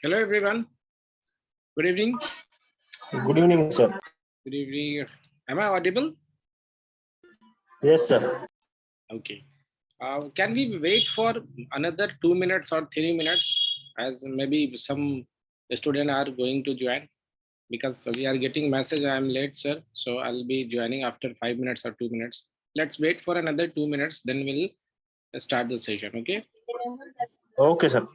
Hello everyone. Good evening. Good evening, sir. Good evening. Am I audible? Yes, sir. Okay. Can we wait for another 2 minutes or 3 minutes, as maybe some students are going to join, because we are getting message I am late, sir. So I'll be joining after 5 minutes or 2 minutes. Let's wait for another 2 minutes, then we'll start the session. Okay. Okay, sir.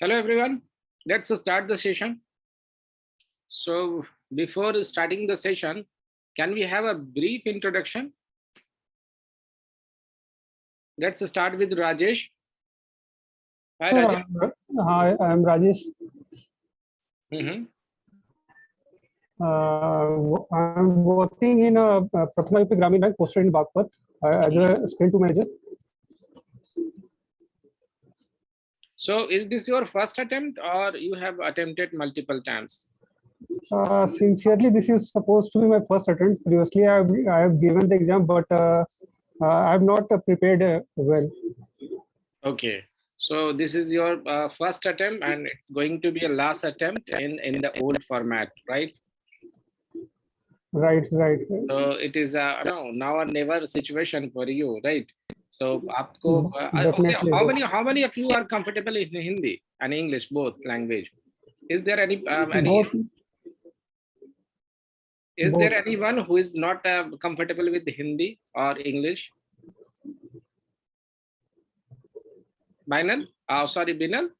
Hello everyone. Let's start the session. So before starting the session, can we have a brief introduction? Let's start with Rajesh. Hi, Rajesh. Hi, I'm Rajesh. Mm-hmm. I'm working in a Prathama UP Gramin Bank, posted in Bagpat as a Scale 2 manager. So is this your first attempt or you have attempted multiple times? Sincerely, this is supposed to be my first attempt. Previously, I have given the exam, but I have not prepared well. Okay. So this is your first attempt and it's going to be a last attempt in the old format, right? Right. So it is a now or never situation for you, right? So आपको okay, how many of you are comfortable in Hindi and English, both language? Is there any Both. is there anyone who is not comfortable with Hindi or English? Binal? Sorry, Binal?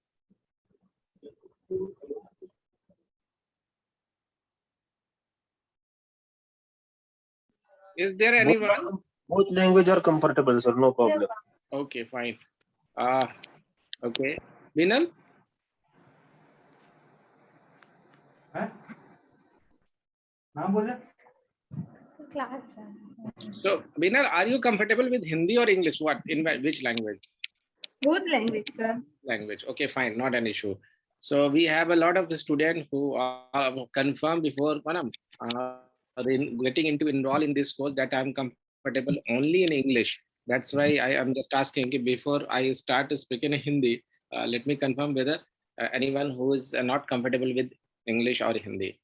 Is there anyone? Both language are comfortable, sir. No problem. Okay, fine. Okay. Binal? So, Binal, are you comfortable with Hindi or English? What? In which language? Both language, sir. Language. Okay, fine. Not an issue. So, we have a lot of students who are confirmed before getting into enroll in this course that I'm comfortable only in English. That's why I am just asking before I start speaking Hindi, let me confirm whether anyone who is not comfortable with English or Hindi.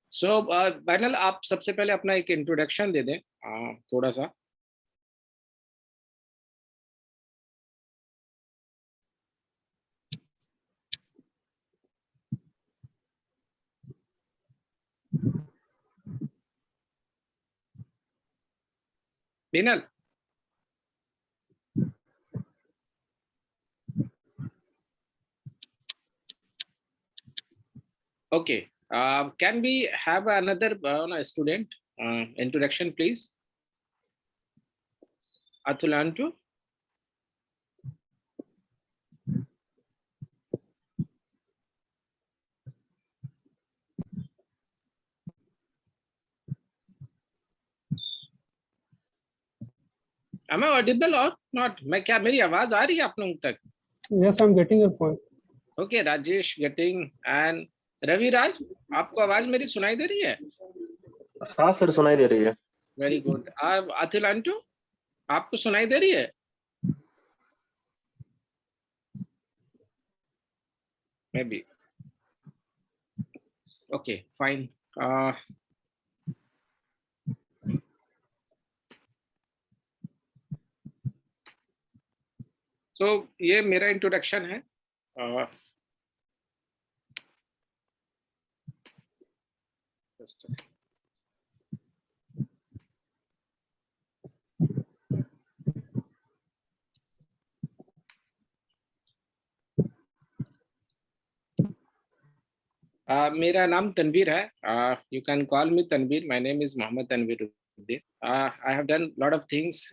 So, Binal, आप सबसे पहले अपना एक introduction दे दें थोड़ा सा. Binal. Okay. Can we have another student introduction, please? Athulantu. Am I audible or not? क्या मेरी आवाज आ रही है आप लोगों तक? Yes, I'm getting your point. Okay, Rajesh getting and Ravi Raj, आपको आवाज मेरी सुनाई दे रही है? हाँ सर, सुनाई दे रही है। Very good. अतुल आंटू, आपको सुनाई दे रही है? May be. Okay fine. तो ये मेरा इंट्रोडक्शन है। just a second. मेरा नाम तनवीर है। You can call me Tanveer. My name is Mohammed Tanveer Uddin. I have done lot of things,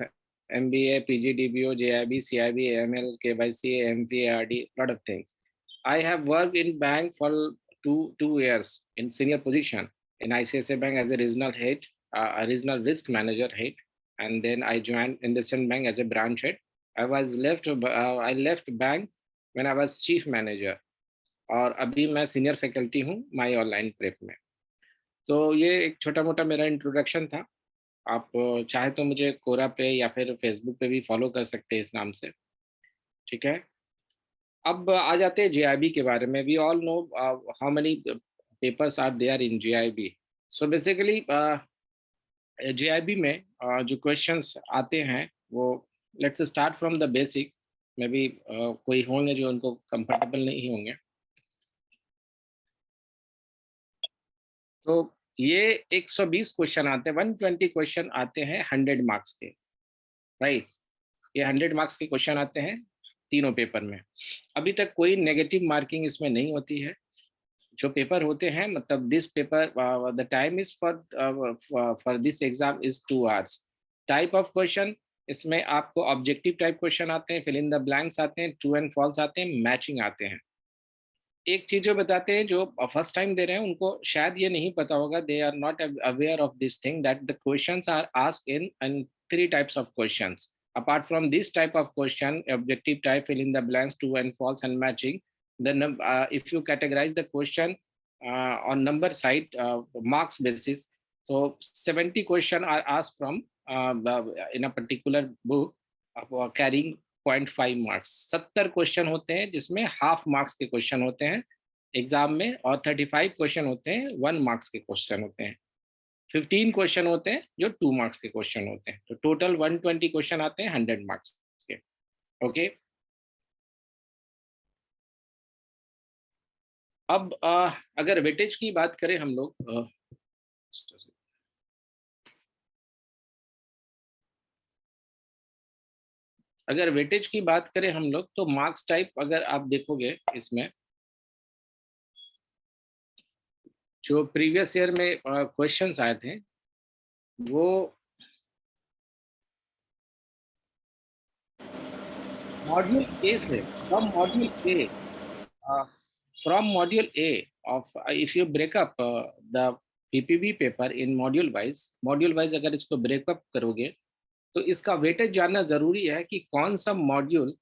MBA, PG, DBO, JIB, CIB, AML, KYC, MP, ARD, lot of things. I have worked in bank for two years in senior position in ICICI Bank as a regional head, a regional risk manager head, and then I joined IndusInd Bank as a branch head. I left bank when I was chief manager. और अभी मैं senior faculty हूँ my online prep में। तो ये एक छोटा मोटा मेरा इंट्रोडक्शन था। आप चाहे तो मुझे कोरा पे या फिर फेसबुक पे भी फॉलो कर सकते हैं इस नाम से, ठीक है। अब आ जाते हैं JIB के बारे में। We all know how many papers are there in JIB। So basically JIB में जो क्वेश्चंस आते हैं वो, let's start from the basic. Maybe कोई होंगे जो उनको कंफर्टेबल नहीं होंगे। तो ये 120 क्वेश्चन आते हैं, 120 क्वेश्चन आते हैं 100 मार्क्स के, राइट। ये 100 मार्क्स के क्वेश्चन आते हैं तीनों पेपर में। अभी तक कोई नेगेटिव मार्किंग इसमें नहीं होती है। जो पेपर होते हैं, मतलब this paper, the time is for this exam is 2 hours। Type of question, इसमें आपको ऑब्जेक्टिव टाइप क्वेश्चन आते हैं, फिल इन द ब्लैंक्स आते हैं, ट्रू एंड फॉल्स आते हैं, मैचिंग आते हैं। एक चीज जो बताते हैं, जो फर्स्ट टाइम दे रहे हैं उनको शायद ये नहीं पता होगा, they are not aware of this thing that the questions are asked in 3 types of questions. Apart from this type of question, objective type, fill in the blanks, true and false, and matching, then if you categorize the question on number side, marks basis, so 70 question are asked from in a particular book carrying 0.5 marks. 70 question होते हैं जिसमें half marks के question होते हैं exam में, और 35 question होते हैं 1 मार्क्स के क्वेश्चन होते हैं। 15 क्वेश्चन होते हैं जो 2 मार्क्स के क्वेश्चन होते हैं। तो टोटल 120 क्वेश्चन आते हैं 100 मार्क्स के। ओके, अब अगर वेटेज की बात करें हम लोग, अगर वेटेज की बात करें हम लोग, तो मार्क्स टाइप अगर आप देखोगे इसमें, जो प्रीवियस ईयर में क्वेश्चंस आए थे वो मॉड्यूल ए से, from module A of, if you breakup the PPB paper in module wise अगर इसको ब्रेकअप करोगे तो इसका वेटेज जानना जरूरी है कि कौन सा मॉड्यूल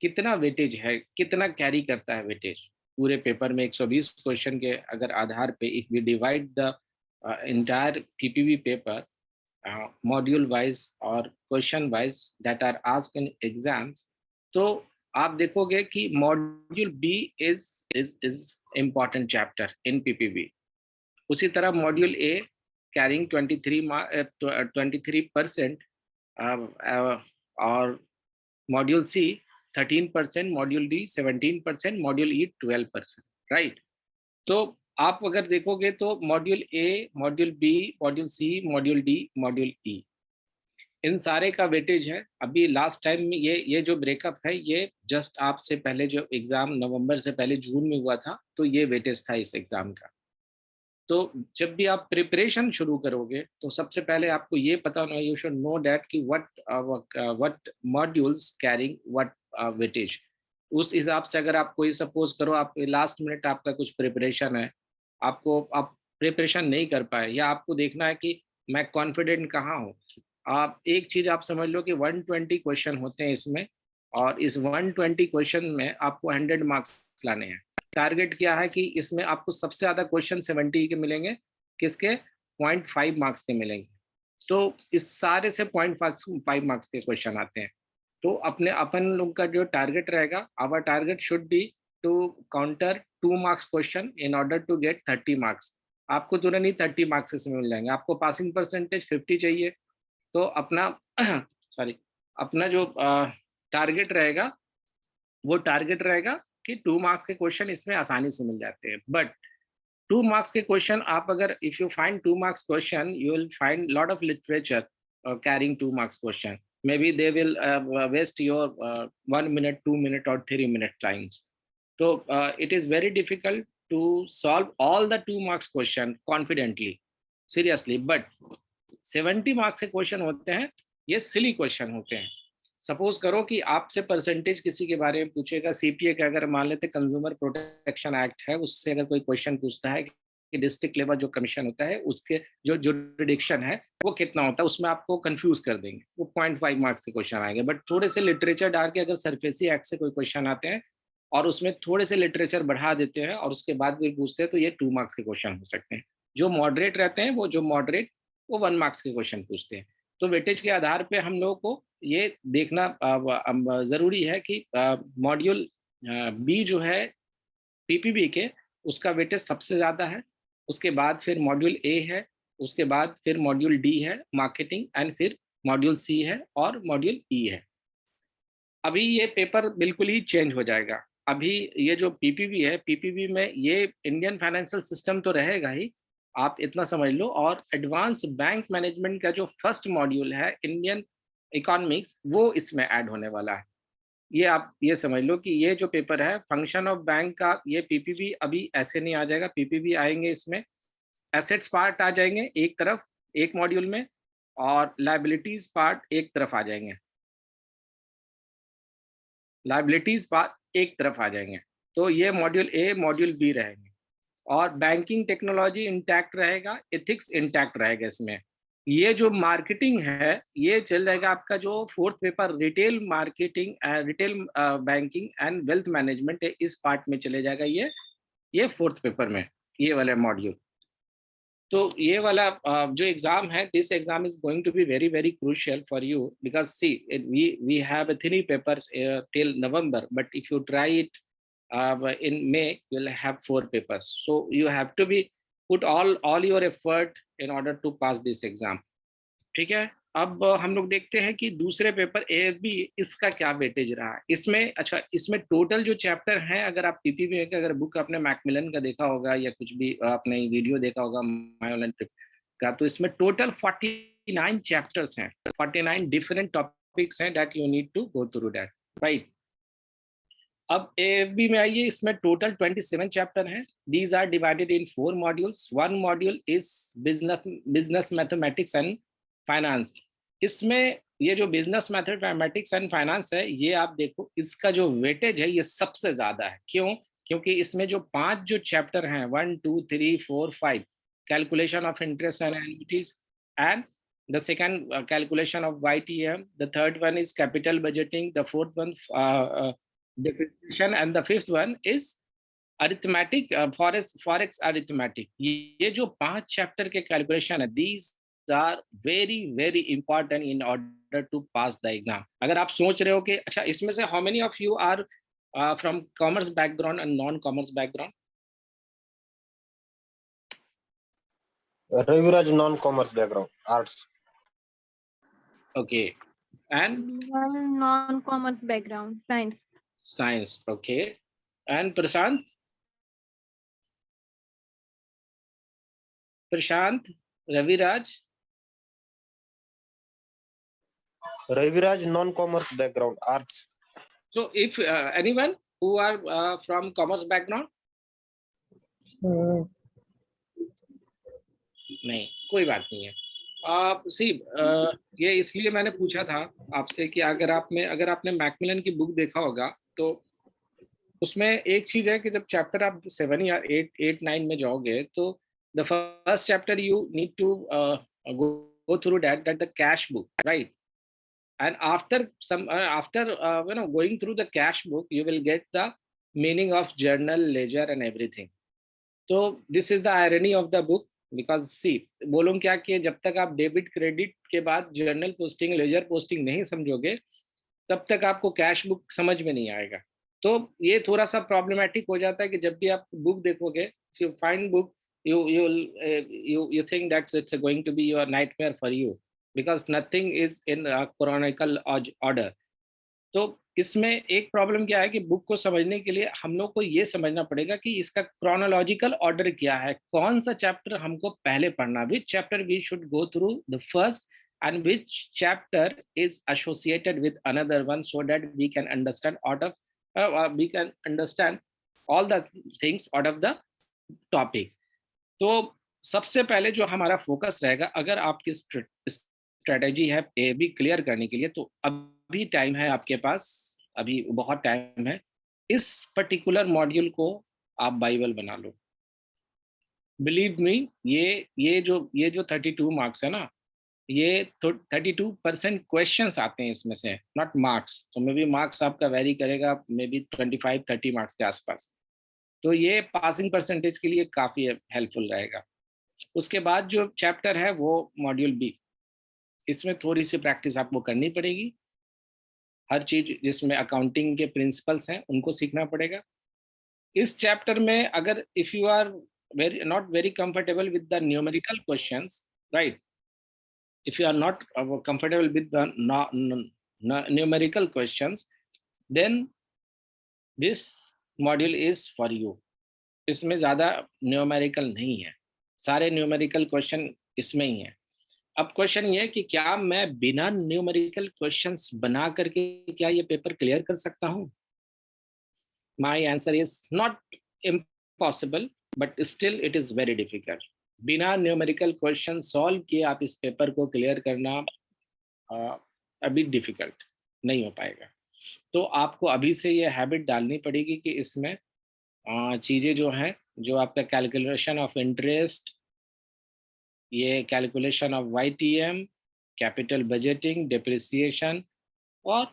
कितना वेटेज है, कितना कैरी करता है वेटेज पूरे पेपर में। 120 क्वेश्चन के अगर आधार पे if we divide the entire PPB paper module wise और question wise that are asked in exams, तो आप देखोगे कि module B is important chapter in PPB। उसी तरह मॉड्यूल ए कैरिंग 23% और module C 13%, module D 17%, module E 12%, right. तो आप अगर देखोगे तो module A, module B, module C, module D, module E, इन सारे का वेटेज है। अभी लास्ट टाइम में ये जो ब्रेकअप है ये जस्ट आपसे पहले जो एग्जाम नवंबर से पहले जून में हुआ था, तो ये वेटेज था इस एग्जाम का। तो जब भी आप प्रिपरेशन शुरू करोगे तो सबसे पहले आपको ये पता होना, यू शुड नो दैट कि what modules carrying what weightage. उस हिसाब से अगर आप कोई सपोज करो आप लास्ट मिनट आपका कुछ प्रिपरेशन है, आप प्रिपरेशन नहीं कर पाए, या आपको देखना है कि मैं कॉन्फिडेंट कहाँ हूँ, आप एक चीज आप समझ लो कि 120 क्वेश्चन होते हैं इसमें, और इस 120 क्वेश्चन में आपको 100 मार्क्स लाने हैं। टारगेट क्या है कि इसमें आपको सबसे ज्यादा क्वेश्चन 70 के मिलेंगे, किसके, 0.5 मार्क्स के मिलेंगे। तो इस सारे से 0.5 मार्क्स के क्वेश्चन आते हैं। तो अपन लोग का जो टारगेट रहेगा, our target should be to counter 2 marks question in order to get 30 marks. आपको तुरंत ही 30 मार्क्स इसमें मिल जाएंगे। आपको पासिंग परसेंटेज 50 चाहिए, तो अपना सॉरी अपना जो टारगेट रहेगा वो टारगेट रहेगा कि 2 मार्क्स के क्वेश्चन इसमें आसानी से मिल जाते हैं। बट 2 मार्क्स के क्वेश्चन आप अगर if you find 2 marks question, you will find lot of literature carrying 2 marks question. Maybe they will waste your 1 minute, 2 minute or 3 minute times. So it is very difficult to solve all the 2 marks question confidently, seriously. But 70 marks के question होते हैं, ये silly question होते हैं। Suppose करो कि आपसे percentage किसी के बारे में पूछेगा, सीपीए का अगर मान लेते कंज्यूमर प्रोटेक्शन एक्ट है, उससे अगर कोई क्वेश्चन पूछता है कि डिस्ट्रिक्ट लेवल जो कमीशन होता है उसके जो जुरिडिक्शन है वो कितना होता है, उसमें आपको कंफ्यूज कर देंगे, वो 0.5 मार्क्स के क्वेश्चन आएंगे। बट थोड़े से लिटरेचर डाल के अगर सरफेसी एक्ट से कोई क्वेश्चन आते हैं और उसमें थोड़े से लिटरेचर बढ़ा देते हैं और उसके बाद कोई पूछते हैं, तो ये 2 मार्क्स के क्वेश्चन हो सकते हैं। जो मॉडरेट रहते हैं वो 1 मार्क्स के क्वेश्चन पूछते हैं। तो वेटेज के आधार पे हम लोगों को ये देखना जरूरी है कि मॉड्यूल बी जो है पीपीबी के, उसका वेटेज सबसे ज्यादा है। उसके बाद फिर मॉड्यूल ए है, उसके बाद फिर मॉड्यूल डी है मार्केटिंग, एंड फिर मॉड्यूल सी है और मॉड्यूल ई है। अभी ये पेपर बिल्कुल ही चेंज हो जाएगा। अभी ये जो पीपीबी है, पीपीबी में ये इंडियन फाइनेंशियल सिस्टम तो रहेगा ही, आप इतना समझ लो। और एडवांस बैंक मैनेजमेंट का जो फर्स्ट मॉड्यूल है इंडियन इकोनॉमिक्स, वो इसमें ऐड होने वाला है। ये आप ये समझ लो कि ये जो पेपर है फंक्शन ऑफ बैंक का, ये पीपीबी अभी ऐसे नहीं आ जाएगा। पीपीबी आएंगे, इसमें एसेट्स पार्ट आ जाएंगे एक तरफ एक मॉड्यूल में, और लायबिलिटीज पार्ट एक तरफ आ जाएंगे, लायबिलिटीज पार्ट एक तरफ आ जाएंगे। तो ये मॉड्यूल ए मॉड्यूल बी रहेंगे, और बैंकिंग टेक्नोलॉजी इंटैक्ट रहेगा, एथिक्स इंटैक्ट रहेगा इसमें। ये जो मार्केटिंग है ये चल जाएगा आपका जो 4th paper retail marketing, retail banking and wealth management है, इस पार्ट में चले जाएगा ये 4th पेपर में, ये वाला मॉड्यूल। तो ये वाला जो एग्जाम है, this exam is going to be very very crucial for you, because see we have 3 papers till November, but if you try it in May, you'll have 4 papers. So you have to be put all your effort in order to pass this exam. ठीक है। अब हम लोग देखते हैं कि दूसरे paper AFB, इसका क्या वेटेज रहा है इसमें। अच्छा, इसमें टोटल जो चैप्टर हैं, अगर आप पीपीबी का अगर बुक आपने मैकमिलन का देखा होगा या कुछ भी आपने वीडियो देखा होगा माय ऑनलाइन ट्रिप का, तो इसमें टोटल 49 चैप्टर्स हैं, 49 डिफरेंट टॉपिक्स हैं that you need to go through that, right. अब AFB में आइए, इसमें टोटल 27 चैप्टर हैं। These are divided in 4 modules. 1 module is business mathematics and finance. इसमें ये जो बिजनेस मैथमेटिक्स एंड फाइनेंस है, ये आप देखो इसका जो वेटेज है ये सबसे ज्यादा है। क्यों? क्योंकि इसमें जो 5 जो चैप्टर हैं 1 2 3 4 5, calculation of interest and annuities, and the second calculation of YTM, the third one is capital budgeting, the fourth one depreciation, and the fifth one is arithmetic, forex arithmetic. ये जो 5 चैप्टर के calculation है, these are very very important in order to pass the exam. अगर आप सोच रहे हो कि अच्छा इसमें से how many of you are from commerce background and non-commerce background? Raviraj non-commerce background, arts. Okay, and One non-commerce background, science. science. Okay, and Prashant, Raviraj. Raviraj non-commerce background, arts. So if anyone who are from commerce background, नहीं, कोई बात नहीं है। ये इसलिए मैंने पूछा था आपसे कि अगर आपने मैकमिलन की बुक देखा होगा, तो उसमें एक चीज है कि जब चैप्टर आप 7 या 8 9 में जाओगे, तो the first chapter you need to go through that the cash book, right? And after going through the cash book, you will get the meaning of journal, ledger and everything. So this is the irony of the book. Because see बोलूँ क्या कि जब तक आप debit credit के बाद journal posting ledger posting नहीं समझोगे तब तक आपको कैश बुक समझ में नहीं आएगा। तो ये थोड़ा सा प्रॉब्लमेटिक हो जाता है कि जब भी आप बुक देखोगे, you find book, you think that it's going to be your nightmare for you because nothing is in a chronological order. तो इसमें एक प्रॉब्लम क्या है कि बुक को समझने के लिए हम लोग को ये समझना पड़ेगा कि इसका क्रोनोलॉजिकल ऑर्डर क्या है, कौन सा चैप्टर हमको पहले पढ़ना, which chapter we should go through the first and which chapter is associated with another one so that we can understand we can understand all the things out of the topic. तो सबसे पहले जो हमारा focus रहेगा, अगर आपकी strategy है A B clear करने के लिए, तो अभी टाइम है आपके पास, अभी बहुत टाइम है। इस पर्टिकुलर मॉड्यूल को आप बाइबल बना लो। बिलीव मी, ये जो 32 मार्क्स है ना, ये 32% क्वेश्चंस आते हैं इसमें से, नॉट मार्क्स। तो मे बी मार्क्स आपका वेरी करेगा, मे बी 25-30 मार्क्स के आसपास। तो ये पासिंग परसेंटेज के लिए काफ़ी हेल्पफुल रहेगा। उसके बाद जो चैप्टर है वो मॉड्यूल बी, इसमें थोड़ी सी प्रैक्टिस आपको करनी पड़ेगी। हर चीज़ जिसमें अकाउंटिंग के प्रिंसिपल्स हैं उनको सीखना पड़ेगा। इस चैप्टर में अगर if you are not very comfortable with the numerical questions, right, if you are not comfortable with the numerical questions, then this module is for you. इसमें ज़्यादा न्यूमेरिकल नहीं है, सारे न्यूमेरिकल क्वेश्चन इसमें ही हैं। अब क्वेश्चन ये है कि क्या मैं बिना न्यूमेरिकल क्वेश्चंस बना करके क्या ये पेपर क्लियर कर सकता हूँ? My answer is not impossible, but still it is very difficult. बिना न्यूमेरिकल क्वेश्चन सॉल्व किए आप इस पेपर को क्लियर करना अभी डिफिकल्ट नहीं हो पाएगा। तो आपको अभी से ये हैबिट डालनी पड़ेगी कि इसमें चीज़ें जो हैं, जो आपका कैलकुलेशन ऑफ इंटरेस्ट, ये calculation of YTM, capital budgeting, depreciation और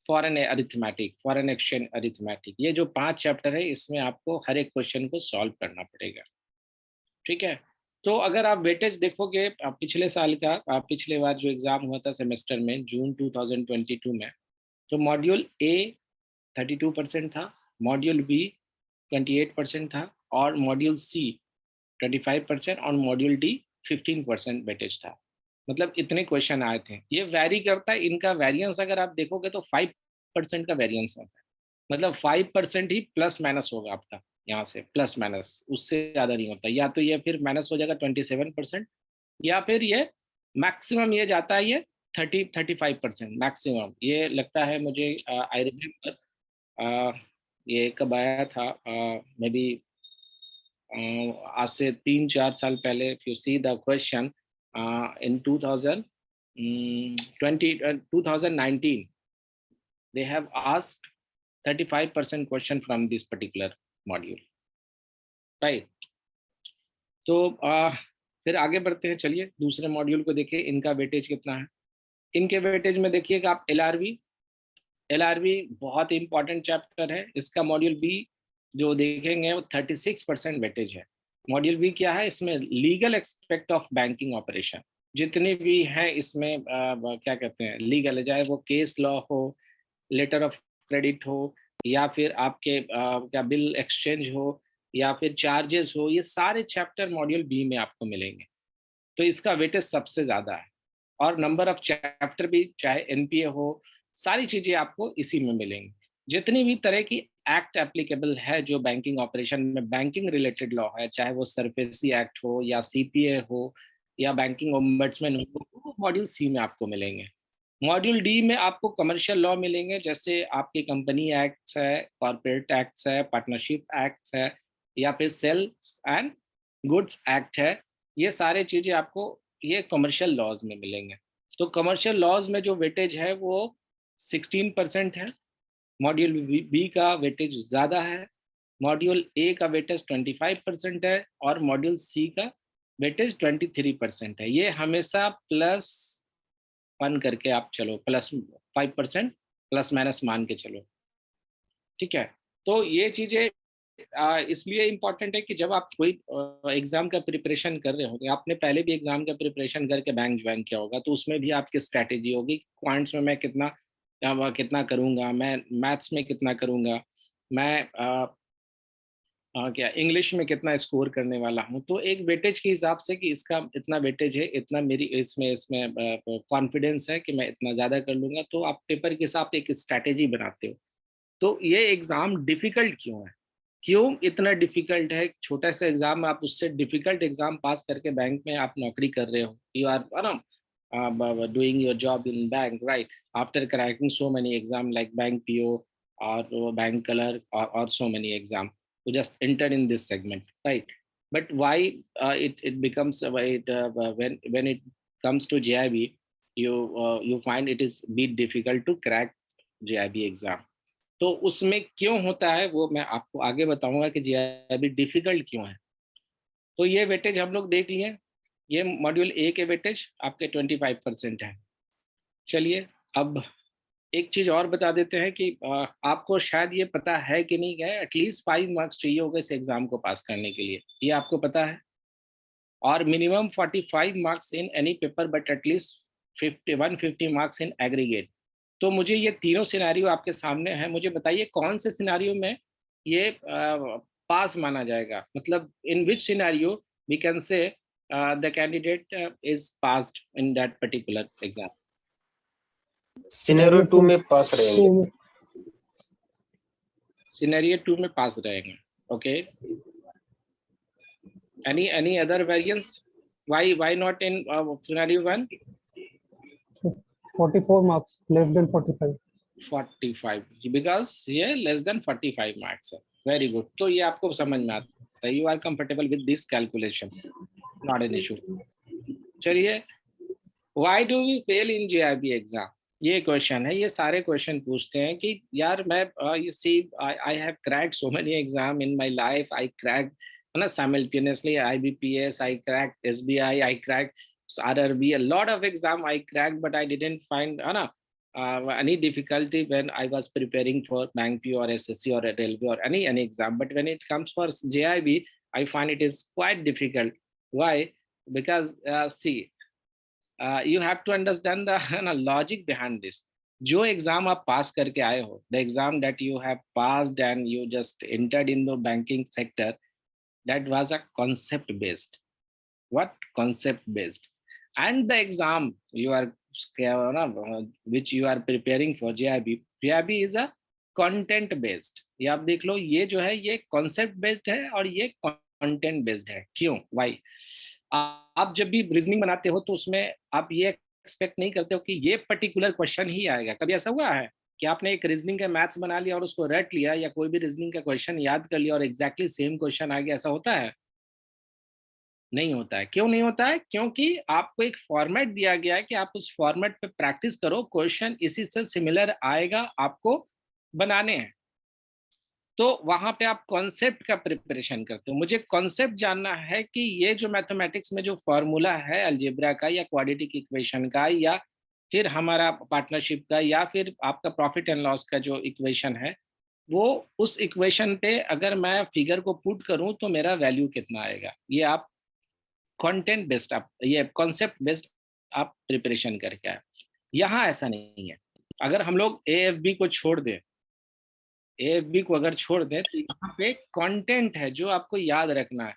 foreign arithmetic, foreign exchange arithmetic, ये जो 5 चैप्टर है इसमें आपको हर एक क्वेश्चन को सॉल्व करना पड़ेगा। ठीक है, तो अगर आप वेटेज देखोगे पिछले साल का, पिछले बार जो एग्ज़ाम हुआ था सेमेस्टर में जून 2022 में, तो मॉड्यूल ए 32% था, मॉड्यूल बी 28% था, और मॉड्यूल सी 25% और मॉड्यूल डी 15% वेटेज था। मतलब इतने क्वेश्चन आए थे। ये वैरी करता है, इनका वेरिएंस अगर आप देखोगे तो 5% का वेरिएंस होता है, मतलब 5% ही प्लस माइनस होगा आपका यहाँ से, प्लस माइनस, उससे ज़्यादा नहीं होता। या तो ये फिर माइनस हो जाएगा 27%, या फिर ये मैक्सिमम ये जाता है ये 35% मैक्सिमम। ये लगता है मुझे, आई रिमेम्बर ये कब आया था, मे बी आज से 3-4 साल पहले। If you see the question in 2019 they have asked 35% question from this particular module, right? तो फिर आगे बढ़ते हैं, चलिए दूसरे मॉड्यूल को देखिए, इनका वेटेज कितना है। इनके वेटेज में देखिएगा आप LRV बहुत इंपॉर्टेंट चैप्टर है। इसका मॉड्यूल बी जो देखेंगे वो 36% वेटेज है। मॉड्यूल बी क्या है, इसमें legal expect of banking operation जितने भी हैं इसमें, क्या कहते हैं, लीगल, चाहे वो केस लॉ हो, लेटर ऑफ क्रेडिट हो, या फिर आपके क्या बिल एक्सचेंज हो, या फिर चार्जेस हो, ये सारे चैप्टर मॉड्यूल बी में आपको मिलेंगे। तो इसका वेटेज सबसे ज़्यादा है, और नंबर ऑफ चैप्टर भी, चाहे NPA हो, सारी चीज़ें आपको इसी में मिलेंगी। जितनी भी तरह की एक्ट एप्लीकेबल है जो बैंकिंग ऑपरेशन में बैंकिंग रिलेटेड लॉ है, चाहे वो सरफेसी एक्ट हो या CPA हो या बैंकिंग ओम्बड्समैन हो, वो मॉड्यूल सी में आपको मिलेंगे। मॉड्यूल डी में आपको कमर्शियल लॉ मिलेंगे, जैसे आपके कंपनी एक्ट्स है, कॉर्पोरेट एक्ट्स है, पार्टनरशिप एक्ट्स है, या फिर सेल्स एंड गुड्स एक्ट है। ये सारे चीज़ें आपको ये कमर्शियल लॉज में मिलेंगे। तो कमर्शियल लॉज में जो वेटेज है वो 16% है। मॉड्यूल बी का वेटेज ज़्यादा है, मॉड्यूल ए का वेटेज 25% है, और मॉड्यूल सी का वेटेज 23% है। ये हमेशा +1 करके आप चलो, +5% प्लस माइनस मान के चलो, ठीक है। तो ये चीज़ें इसलिए इम्पोर्टेंट है कि जब आप कोई एग्जाम का प्रिपरेशन कर रहे हो, आपने पहले भी एग्जाम का प्रिपरेशन करके बैंक ज्वाइन किया होगा, तो उसमें भी आपकी स्ट्रैटेजी होगी, क्वांट्स में मैं कितना करूंगा, मैं मैथ्स में कितना करूंगा, मैं क्या इंग्लिश में कितना स्कोर करने वाला हूँ। तो एक वेटेज के हिसाब से कि इसका इतना वेटेज है, इतना मेरी इसमें इसमें कॉन्फिडेंस है कि मैं इतना ज़्यादा कर लूँगा, तो आप पेपर के साथ एक स्ट्रैटेजी बनाते हो। तो ये एग्ज़ाम डिफ़िकल्ट क्यों है? क्यों इतना डिफ़िकल्ट है? छोटा सा एग्ज़ाम, आप उससे डिफ़िकल्ट एग्ज़ाम पास करके बैंक में आप नौकरी कर रहे हो। You are doing your job in bank, right? After cracking so many exam like bank PO or bank color or so many exam to just enter in this segment, right? But why it becomes when it comes to JIB, you find it is bit difficult to crack JIB exam. तो उसमें क्यों होता है वो मैं आपको आगे बताऊंगा कि JIB डिफिकल्ट क्यों है। तो ये वेटेज हम लोग देख लिए, ये मॉड्यूल ए के वेटेज आपके 25% है। चलिए अब एक चीज और बता देते हैं कि आपको शायद ये पता है कि नहीं है, एटलीस्ट 5 मार्क्स चाहिए होगा इस एग्जाम को पास करने के लिए, ये आपको पता है? और minimum 45 marks in any paper but at least 150 marks in aggregate. तो मुझे ये तीनों सिनेरियो आपके सामने है, मुझे बताइए कौन से सिनेरियो में ये पास माना जाएगा, मतलब in which scenario we can say the candidate is passed in that particular exam. Scenario 2 में पास रहेंगे। सिनेरियो 2 में पास रहेंगे, okay. any other variance? Why not in scenario 1? 44 marks, less than 45. 45, because ये less than 45 marks है। Very good, तो ये आपको समझ में आता है, you are comfortable with this calculation, not an issue। चलिए, why do we fail in JIB exam? ये क्वेश्चन है, ये सारे क्वेश्चन पूछते हैं कि यार मैं you see I have cracked so many exam in my life, I cracked simultaneously IBPS, I cracked SBI, I cracked RRB, a lot of exam I cracked, but I didn't find any difficulty when I was preparing for bank PO or SSC or railway or any exam. But when it comes for JIB, I find it is quite difficult. Why? Because see, you have to understand the logic behind this. जो exam आप पास करके आए हो, the exam that you have passed and you just entered in the banking sector, that was a concept based. What? Concept based. And the exam you are which you are preparing for JIB is a content based। ये आप देख लो, ये जो है ये concept based है और ये content based है। क्यों? Why? आप जब भी रीजनिंग बनाते हो तो उसमें आप ये एक्सपेक्ट नहीं करते हो कि ये पर्टिकुलर क्वेश्चन ही आएगा। कभी ऐसा हुआ है कि आपने एक रीजनिंग का मैथ्स बना लिया और उसको रट लिया, या कोई भी रीजनिंग का क्वेश्चन याद कर लिया और एग्जैक्टली सेम क्वेश्चन आ गया? ऐसा होता है? नहीं होता है। क्यों नहीं होता है? क्योंकि आपको एक फॉर्मेट दिया गया है कि आप उस फॉर्मेट पे प्रैक्टिस करो, क्वेश्चन इसी से सिमिलर आएगा, आपको बनाने हैं। तो वहां पे आप कॉन्सेप्ट का प्रिपरेशन करते हो। मुझे कॉन्सेप्ट जानना है कि ये जो मैथमेटिक्स में जो फॉर्मूला है अलजेब्रा का या क्वाड्रेटिक इक्वेशन का या फिर हमारा पार्टनरशिप का या फिर आपका प्रॉफिट एंड लॉस का जो इक्वेशन है, वो उस इक्वेशन पे अगर मैं फिगर को पुट करूं तो मेरा वैल्यू कितना आएगा। ये आप कंटेंट बेस्ड, आप ये कॉन्सेप्ट बेस्ड आप प्रिपरेशन करके आए। यहाँ ऐसा नहीं है। अगर हम लोग AFB को छोड़ दें, AFB को अगर छोड़ दें तो यहाँ पे कंटेंट है जो आपको याद रखना है।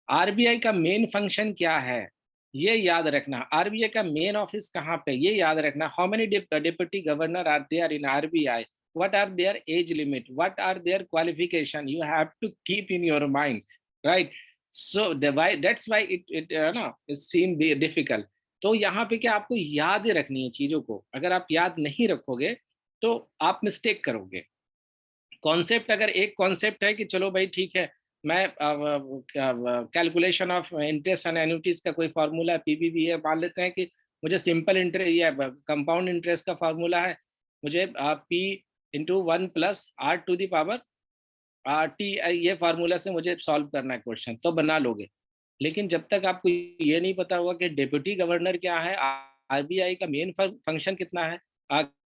RBI का मेन फंक्शन क्या है ये याद रखना। RBI का मेन ऑफिस कहाँ पे ये याद रखना। How many deputy governor are there in RBI, what are their age limit, what are their qualification, you have to keep in your mind, right? So that's why it seem difficult। तो यहाँ पे क्या आपको याद रखनी है चीजों को। अगर आप याद नहीं रखोगे तो आप मिस्टेक करोगे। कॉन्सेप्ट, अगर एक कॉन्सेप्ट है कि चलो भाई ठीक है, मैं कैलकुलेशन ऑफ इंटरेस्ट एंड एन्युटीज का कोई फार्मूला है, PBB है, मान लेते हैं कि मुझे सिंपल इंटरेस्ट या कंपाउंड इंटरेस्ट का फार्मूला है, मुझे P into 1 plus R to the power T, ये फार्मूला से मुझे सॉल्व करना है क्वेश्चन, तो बना लोगे। लेकिन जब तक आपको ये नहीं पता होगा कि डिप्टी गवर्नर क्या है, RBI का मेन फंक्शन कितना है,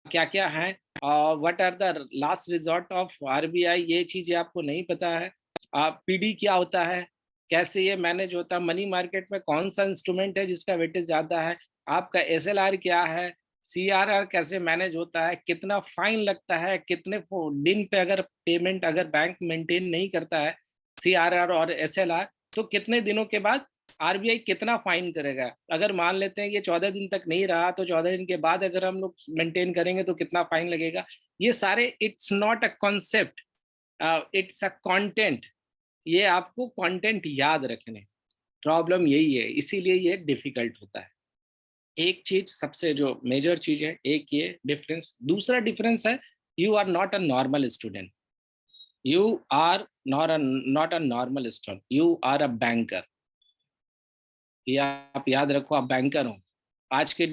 क्या क्या है, what are the last resort of RBI, ये चीजें आपको नहीं पता है, पीडी क्या होता है, कैसे ये मैनेज होता है, मनी मार्केट में कौन सा इंस्ट्रूमेंट है जिसका वेटेज ज्यादा है, आपका एसएलआर क्या है, सीआरआर कैसे मैनेज होता है, कितना फाइन लगता है, कितने दिन पे अगर पेमेंट अगर बैंक मेंटेन नहीं करता है सीआरआर और एसएलआर, तो कितने दिनों के बाद आरबीआई कितना फाइन करेगा। अगर मान लेते हैं कि 14 दिन तक नहीं रहा तो 14 दिन के बाद अगर हम लोग मेंटेन करेंगे तो कितना फाइन लगेगा। ये सारे it's not a concept, it's a content. ये आपको कंटेंट याद रखने, प्रॉब्लम यही है, इसीलिए ये डिफिकल्ट होता है। एक चीज सबसे जो मेजर चीज है, एक ये डिफरेंस। दूसरा डिफरेंस है, you are not a normal student, you are not a normal student, you are a banker. ये आप याद रखो, आप बैंकर हो। आज के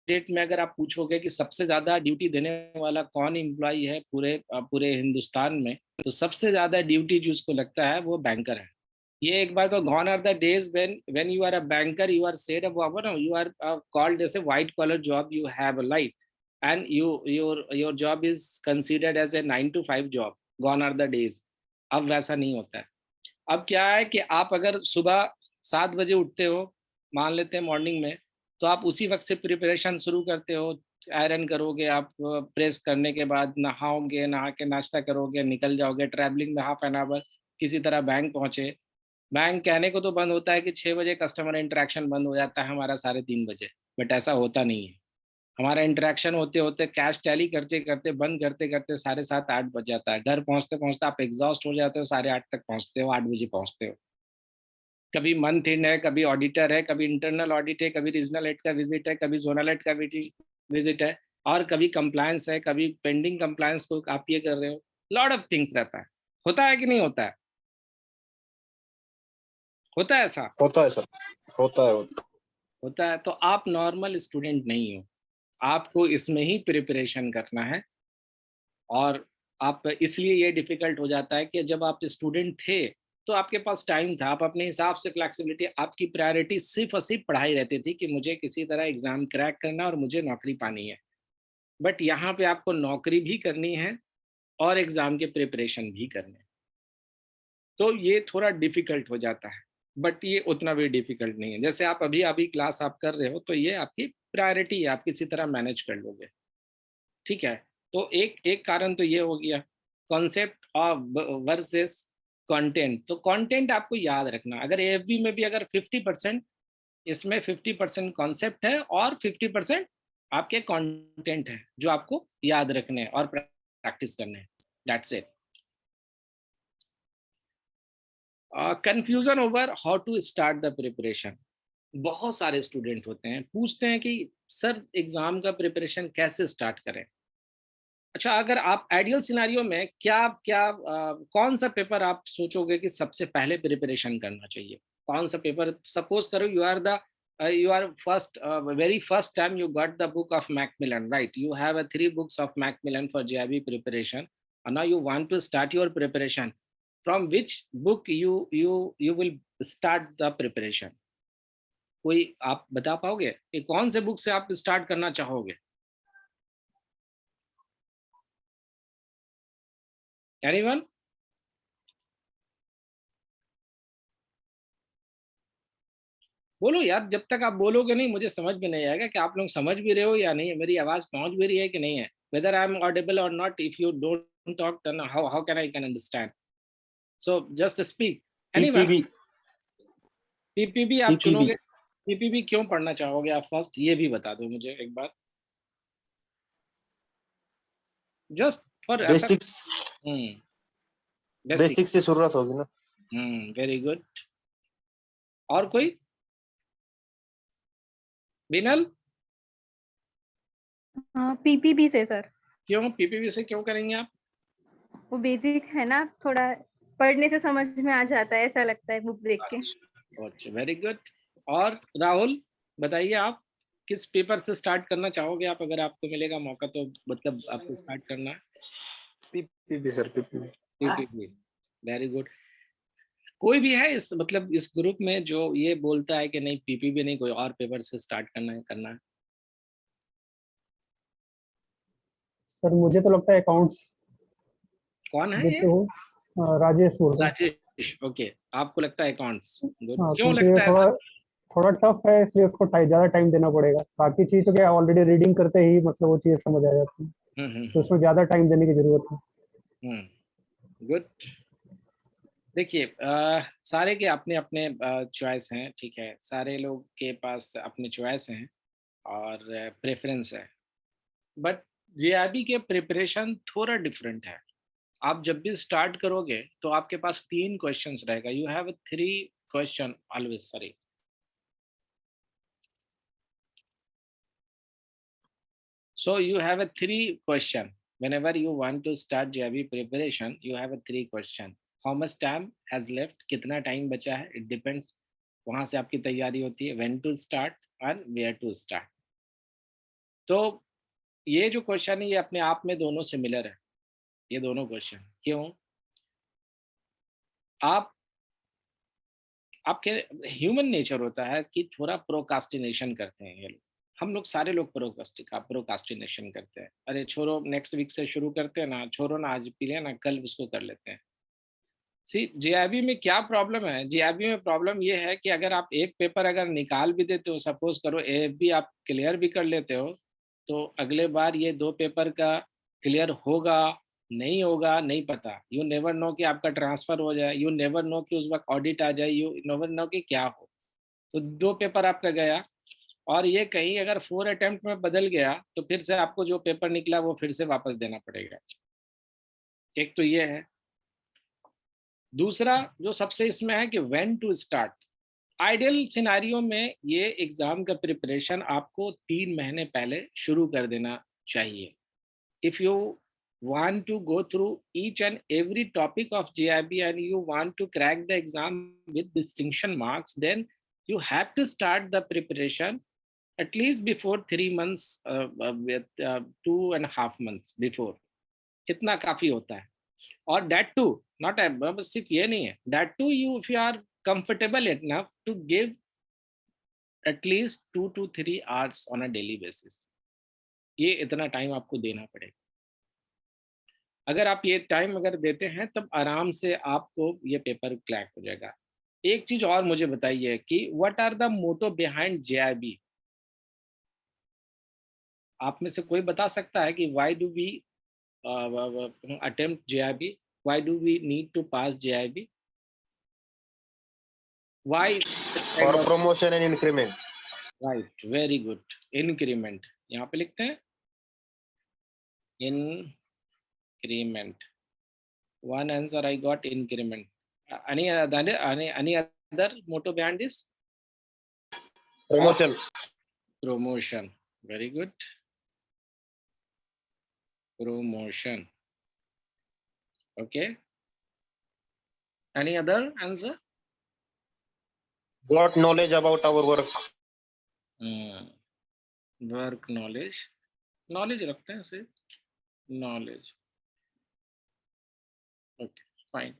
डेट में अगर आप पूछोगे कि सबसे ज्यादा ड्यूटी देने वाला कौन एम्प्लॉय है पूरे पूरे हिंदुस्तान में, तो सबसे ज्यादा ड्यूटी जिसको लगता है वो बैंकर है। ये एक बार तो gone are the days when you are a banker, you are said about, you are called as a white collar job, you have a life and your job is considered as a 9 to 5 job. Gone are the days. अब वैसा नहीं होता है। अब क्या है कि आप अगर सुबह 7 बजे उठते हो, मान लेते हैं मॉर्निंग में, तो आप उसी वक्त से प्रिपरेशन शुरू करते हो। आयरन करोगे, आप प्रेस करने के बाद नहाओगे, नहा के नाश्ता करोगे, निकल जाओगे ट्रैवलिंग में हाफ एन आवर, किसी तरह बैंक पहुंचे। बैंक कहने को तो बंद होता है कि 6 बजे कस्टमर इंटरेक्शन बंद हो जाता है हमारा 3:30 बजे, बट ऐसा होता नहीं है। हमारा इंटरेक्शन होते होते कैश टैली करते करते बंद करते करते 7:30-8 बज जाता है। घर पहुंचते पहुंचते आप एग्जॉस्ट हो जाते हो, 8:30 तक पहुंचते हो, 8 बजे पहुंचते हो। कभी मंथ एंड है, कभी ऑडिटर है, कभी इंटरनल ऑडिट है, कभी रीजनल एड का विजिट है, कभी जोनल एड का विजिट है, और कभी कंप्लायंस है, कभी पेंडिंग कंप्लायंस को आप ये कर रहे हो। लॉट ऑफ थिंग्स रहता है। होता है कि नहीं होता है? होता है ऐसा? होता है सर, होता है। होता है। तो आप नॉर्मल स्टूडेंट नहीं हो, आपको इसमें ही प्रिपरेशन करना है। और आप इसलिए ये डिफिकल्ट हो जाता है कि जब आप स्टूडेंट थे तो आपके पास टाइम था, आप अपने हिसाब से फ्लेक्सिबिलिटी, आपकी प्रायोरिटी सिर्फ और सिर्फ पढ़ाई रहती थी कि मुझे किसी तरह एग्जाम क्रैक करना और मुझे नौकरी पानी है। बट यहाँ पे आपको नौकरी भी करनी है और एग्जाम के प्रिपरेशन भी करने हैं। तो ये थोड़ा डिफिकल्ट हो जाता है, बट ये उतना भी डिफिकल्ट नहीं है। जैसे आप अभी अभी क्लास आप कर रहे हो तो ये आपकी प्रायोरिटी है, आप किसी तरह मैनेज कर लोगे। ठीक है। तो एक एक कारण तो ये हो गया, कॉन्सेप्ट ऑफ वर्सेस कंटेंट। तो कंटेंट आपको याद रखना। अगर एएफबी में भी अगर 50%, इसमें 50% कॉन्सेप्ट है और 50% आपके कंटेंट है जो आपको याद रखने हैं और प्रैक्टिस करने हैं। That's it. Confusion over how to start the preparation. बहुत सारे स्टूडेंट होते हैं, पूछते हैं कि सर एग्जाम का प्रिपरेशन कैसे स्टार्ट करें। अच्छा, अगर आप आइडियल सिनेरियो में क्या क्या कौन सा पेपर आप सोचोगे कि सबसे पहले प्रिपरेशन करना चाहिए? कौन सा पेपर? सपोज करो you are first very first time you got the book of Macmillan, right? You have 3 books of Macmillan for JIB preparation, and now you want to start your preparation. From which book you will start the preparation? कोई आप बता पाओगे कि कौन से book से आप start करना चाहोगे? Anyone? बोलो यार, जब तक आप बोलोगे नहीं मुझे समझ में नहीं आएगा कि आप लोग समझ भी रहे हो या नहीं, मेरी आवाज पहुंच भी रही है कि नहीं है। वेदर आई एम ऑडिबल और नॉट, if you don't talk then how can I can understand. So just speak. Anyone? PPB. PPB आप पीपीबी चुनोगे? पीपीबी क्यों पढ़ना चाहोगे आप फर्स्ट, ये भी बता दो मुझे एक बार, जस्ट फॉर ऐसा। Basics, basic. बेसिक से शुरुआत होगी ना। Very good. और कोई? बिनल? हाँ, पीपीबी से सर। क्यों पीपीबी से क्यों करेंगे आप? वो बेसिक है ना, थोड़ा पढ़ने से समझ में आ जाता है, ऐसा लगता है बुक देख के। अच्छा, वेरी गुड। और राहुल बताइए, आप किस पेपर से स्टार्ट करना चाहोगे आप, अगर आपको मिलेगा मौका तो, मतलब आपको स्टार्ट करना है? PPB sir, PPB. PPB. Very good. कोई भी है इस मतलब इस ग्रुप में जो ये बोलता है कि नहीं पीपीबी नहीं, कोई और पेपर से स्टार्ट करना है? सर मुझे तो लगता है अकाउंट्स कौन है देते ये? हो, राजेश बोल रहा हूँ। राजेश। ओके, आपको लगता है अकाउंट्स गुड, हाँ, क्यों क्योंकि ये लगता है थोड़ा ऐसा? थोड़ा टफ है, इसलिए उसको ज़्यादा टाइम देना पड़ेगा। बाकी चीज़ तो क्या ऑलरेडी रीडिंग करते ही मतलब वो चीज़ समझ आ जाती है, तो हम्म। उसमें ज़्यादा टाइम देने की ज़रूरत है। गुड। देखिए सारे के अपने अपने चॉइस हैं, ठीक है, सारे लोग के पास अपने चॉइस हैं और प्रेफरेंस है, बट जेआरबी के प्रिपरेशन थोड़ा डिफरेंट है। आप जब भी स्टार्ट करोगे तो आपके पास 3 क्वेश्चंस रहेगा, you have 3 question always, sorry. So you have a 3 question. Whenever you want to start JIB preparation, you have a 3 question. How much time has left? कितना टाइम बचा है? It depends. वहाँ से आपकी तैयारी होती है. When to start and where to start. तो ये जो क्वेश्चन है ये अपने आप में दोनों सिमिलर है. ये दोनों क्वेश्चन क्यों? आप आपके ह्यूमन नेचर होता है कि थोड़ा प्रोकास्टिनेशन करते हैं ये लोग। हम लोग सारे लोग प्रोकास्टिनेशन करते हैं। अरे छोड़ो, नेक्स्ट वीक से शुरू करते हैं ना, छोड़ो ना, आज पी लें ना, कल उसको कर लेते हैं। सी जीआईबी में क्या प्रॉब्लम है? जीआईबी में प्रॉब्लम ये है कि अगर आप एक पेपर अगर निकाल भी देते हो, सपोज करो एएफबी आप क्लियर भी कर लेते हो, तो अगले बार ये 2 पेपर का क्लियर होगा, नहीं होगा, नहीं पता। यू नेवर नो कि आपका ट्रांसफर हो जाए, यू नेवर नो कि उस वक़्त ऑडिट आ जाए, यू नेवर नो कि क्या हो। तो 2 पेपर आपका गया और ये कहीं अगर 4 अटेम्प्ट में बदल गया, तो फिर से आपको जो पेपर निकला वो फिर से वापस देना पड़ेगा। एक तो ये है। दूसरा जो सबसे इसमें है कि when to start. Ideal scenario में ये एग्जाम का प्रिपरेशन आपको 3 महीने पहले शुरू कर देना चाहिए। If you want to go through each and every topic of GIB and you want to crack the exam with distinction marks, then you have to start the preparation at least before 3 months, with 2.5 months before. इतना काफी होता है। और that too, not बस सिर्फ ये नहीं है, that too you if you are comfortable enough to give at least 2 to 3 hours on a daily basis. ये इतना टाइम आपको देना पड़ेगा। अगर आप ये टाइम अगर देते हैं तब आराम से आपको ये पेपर क्रैक हो जाएगा। एक चीज और मुझे बताइए कि what are the motto behind JAIIB? आप में से कोई बता सकता है कि why do we attempt JAIIB? Why do we need to pass JAIIB? Why kind For of? promotion and increment. Right, very good. Increment यहाँ पे लिखते हैं, increment. One answer I got, increment. Any other motto behind this? Promotion. Promotion. Very good. Promotion. Okay. Any other answer? Got knowledge about our work. Work knowledge. Knowledge रखते हैं सिर्फ, knowledge. Okay, fine.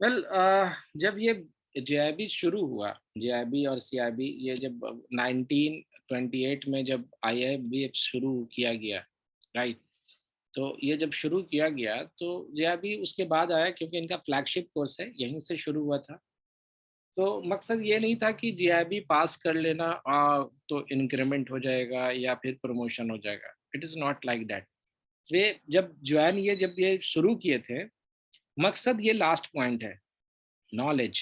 Well जब ये JIB शुरू हुआ, JIB और CIB, ये जब 1928 में जब आईआईबी शुरू किया गया, राइट, तो ये जब शुरू किया गया तो जेआईबी उसके बाद आया, क्योंकि इनका फ्लैगशिप कोर्स है, यहीं से शुरू हुआ था। तो मकसद ये नहीं था कि जेआईबी पास कर लेना तो इंक्रीमेंट हो जाएगा या फिर प्रमोशन हो जाएगा। It is not like that. वे जब ये शुरू किए थे, मकसद ये लास्ट पॉइंट है, नॉलेज।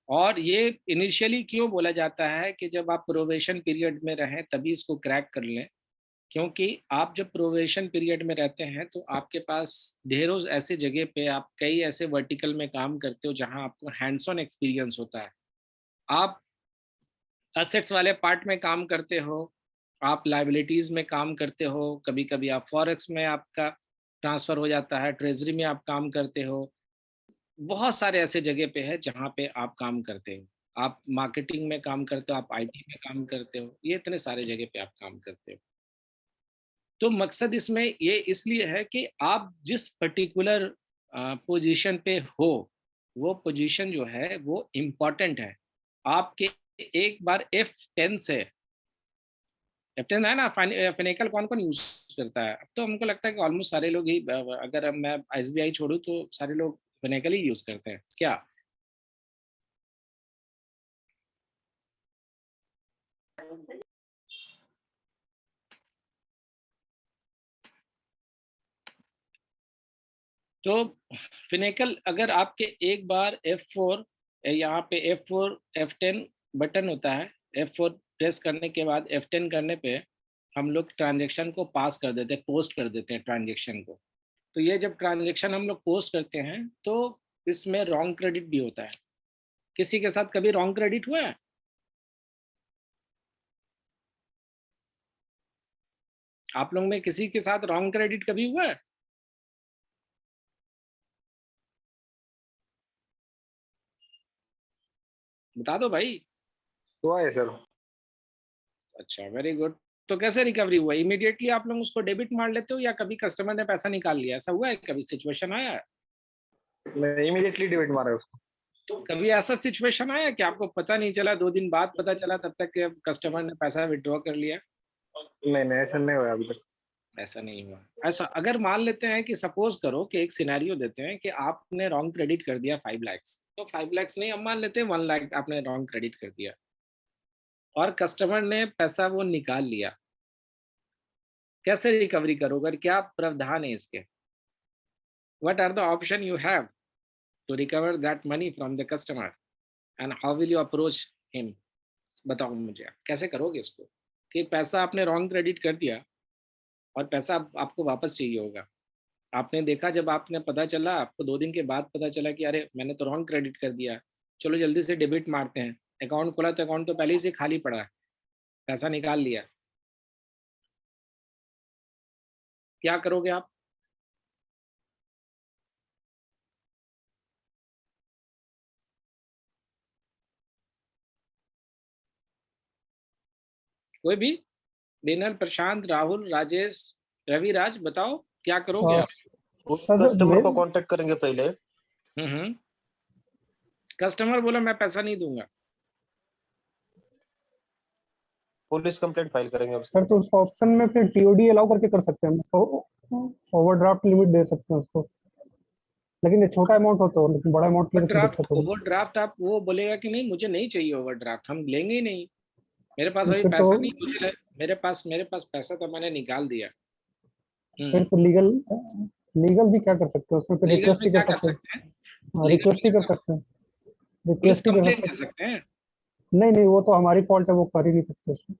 और ये इनिशियली क्यों बोला जाता है कि जब आप प्रोबेशन पीरियड में रहें तभी इसको क्रैक कर लें, क्योंकि आप जब प्रोबेशन पीरियड में रहते हैं तो आपके पास ढेरों ऐसे जगह पे आप कई ऐसे वर्टिकल में काम करते हो जहां आपको हैंड्स ऑन एक्सपीरियंस होता है। आप असेट्स वाले पार्ट में काम करते हो, आप लाइबिलिटीज़ में काम करते हो, कभी कभी आप फॉरेक्स में आपका ट्रांसफ़र हो जाता है, ट्रेजरी में आप काम करते हो। बहुत सारे ऐसे जगह पे है जहाँ पे आप काम करते हो। आप मार्केटिंग में काम करते हो, आप आईटी में काम करते हो, ये इतने सारे जगह पे आप काम करते हो। तो मकसद इसमें ये इसलिए है कि आप जिस पर्टिकुलर पोजीशन पे हो, वो पोजीशन जो है वो इम्पोर्टेंट है। आपके एक बार F10 से, F10 है ना, फाइनेकल कौन-कौन यूज़ करता है? अब तो हमको लगता है कि ऑलमोस्ट सारे लोग ही, अगर मैं एसबीआई छोड़ूँ तो सारे लोग फिनेकल ही यूज करते हैं क्या? तो फिनेकल अगर आपके एक बार F4 यहाँ पे F4 F10 बटन होता है, F4 प्रेस करने के बाद F10 करने पे हम लोग ट्रांजेक्शन को पास कर देते हैं, पोस्ट कर देते हैं ट्रांजेक्शन को। तो ये जब ट्रांजेक्शन हम लोग पोस्ट करते हैं तो इसमें रॉन्ग क्रेडिट भी होता है। किसी के साथ कभी रॉन्ग क्रेडिट हुआ है? आप लोग में किसी के साथ रॉन्ग क्रेडिट कभी हुआ है? बता दो भाई। हुआ है सर। अच्छा, वेरी गुड। तो कैसे रिकवरी हुआ? इमीडिएटली आप लोग उसको डेबिट मार लेते हो या कभी कस्टमर ने पैसा निकाल लिया? ऐसा हुआ है कभी? सिचुएशन आया है? मैं इमीडिएटली डेबिट मारा है उसको। तो कभी ऐसा सिचुएशन आया कि आपको पता नहीं चला, 2 दिन बाद पता चला, तब तक के कस्टमर ने पैसा विड्रॉ कर लिया? नहीं ऐसा नहीं हुआ अभी तक। ऐसा नहीं हुआ। ऐसा अगर मान लेते हैं कि सपोज करो कि एक सिनेरियो देते हैं कि आपने रॉन्ग क्रेडिट कर दिया 5 लाख, तो 5 लाख नहीं, अब मान लेते हैं 1 लाख आपने रॉन्ग क्रेडिट कर दिया और कस्टमर ने पैसा वो निकाल लिया, कैसे रिकवरी करोगे और क्या प्रावधान है इसके? What are the option you have to recover that money from the customer and how will you approach him? बताओ मुझे, आप कैसे करोगे इसको कि पैसा आपने रॉन्ग क्रेडिट कर दिया और पैसा आपको वापस चाहिए होगा? आपने देखा, जब आपने पता चला, आपको 2 दिन के बाद पता चला कि अरे मैंने तो रॉन्ग क्रेडिट कर दिया, चलो जल्दी से डेबिट मारते हैं। अकाउंट खोला तो अकाउंट तो पहले ही से खाली पड़ा है, पैसा निकाल लिया, क्या करोगे आप? कोई भी? डिनर, प्रशांत, राहुल, राजेश, रविराज, बताओ क्या करोगे Uh, आप? उस सर कस्टमर को मैं कांटेक्ट करेंगे पहले। कस्टमर बोला मैं पैसा नहीं दूंगा, पुलिस कंप्लेंट फाइल करेंगे उससे। सर तो उस ऑप्शन में फिर टीओडी अलाउ करके कर सकते हैं, ओवरड्राफ्ट लिमिट दे सकते हैं उसको, लेकिन ये छोटा अमाउंट होता है, लेकिन बड़ा अमाउंट के लिए तो ओवरड्राफ्ट, दिक्कत होगी। ओवरड्राफ्ट आप वो बोलेगा कि नहीं मुझे नहीं चाहिए ओवरड्राफ्ट, हम लेंगे ही नहीं, मेरे पास अभी फिर तो पैसा नहीं, मेरे पास पैसा तो मैंने निकाल दिया। फिर तो लीगल लीगल भी क्या कर सकते हैं उसमें, फिर लीगल रिक्वेस्ट में ही क्या कर कर सकते सकते हैं? हैं, लीगल में रिक्वेस्ट ही क्या कर कर सकते सकते हैं, हैं? पुलिस रिक्वेस्ट ही कर कंप्लेन सकते कर सकते हैं। हैं। नहीं नहीं, वो तो हमारी फॉल्ट है, वो कर ही नहीं सकते उसमें।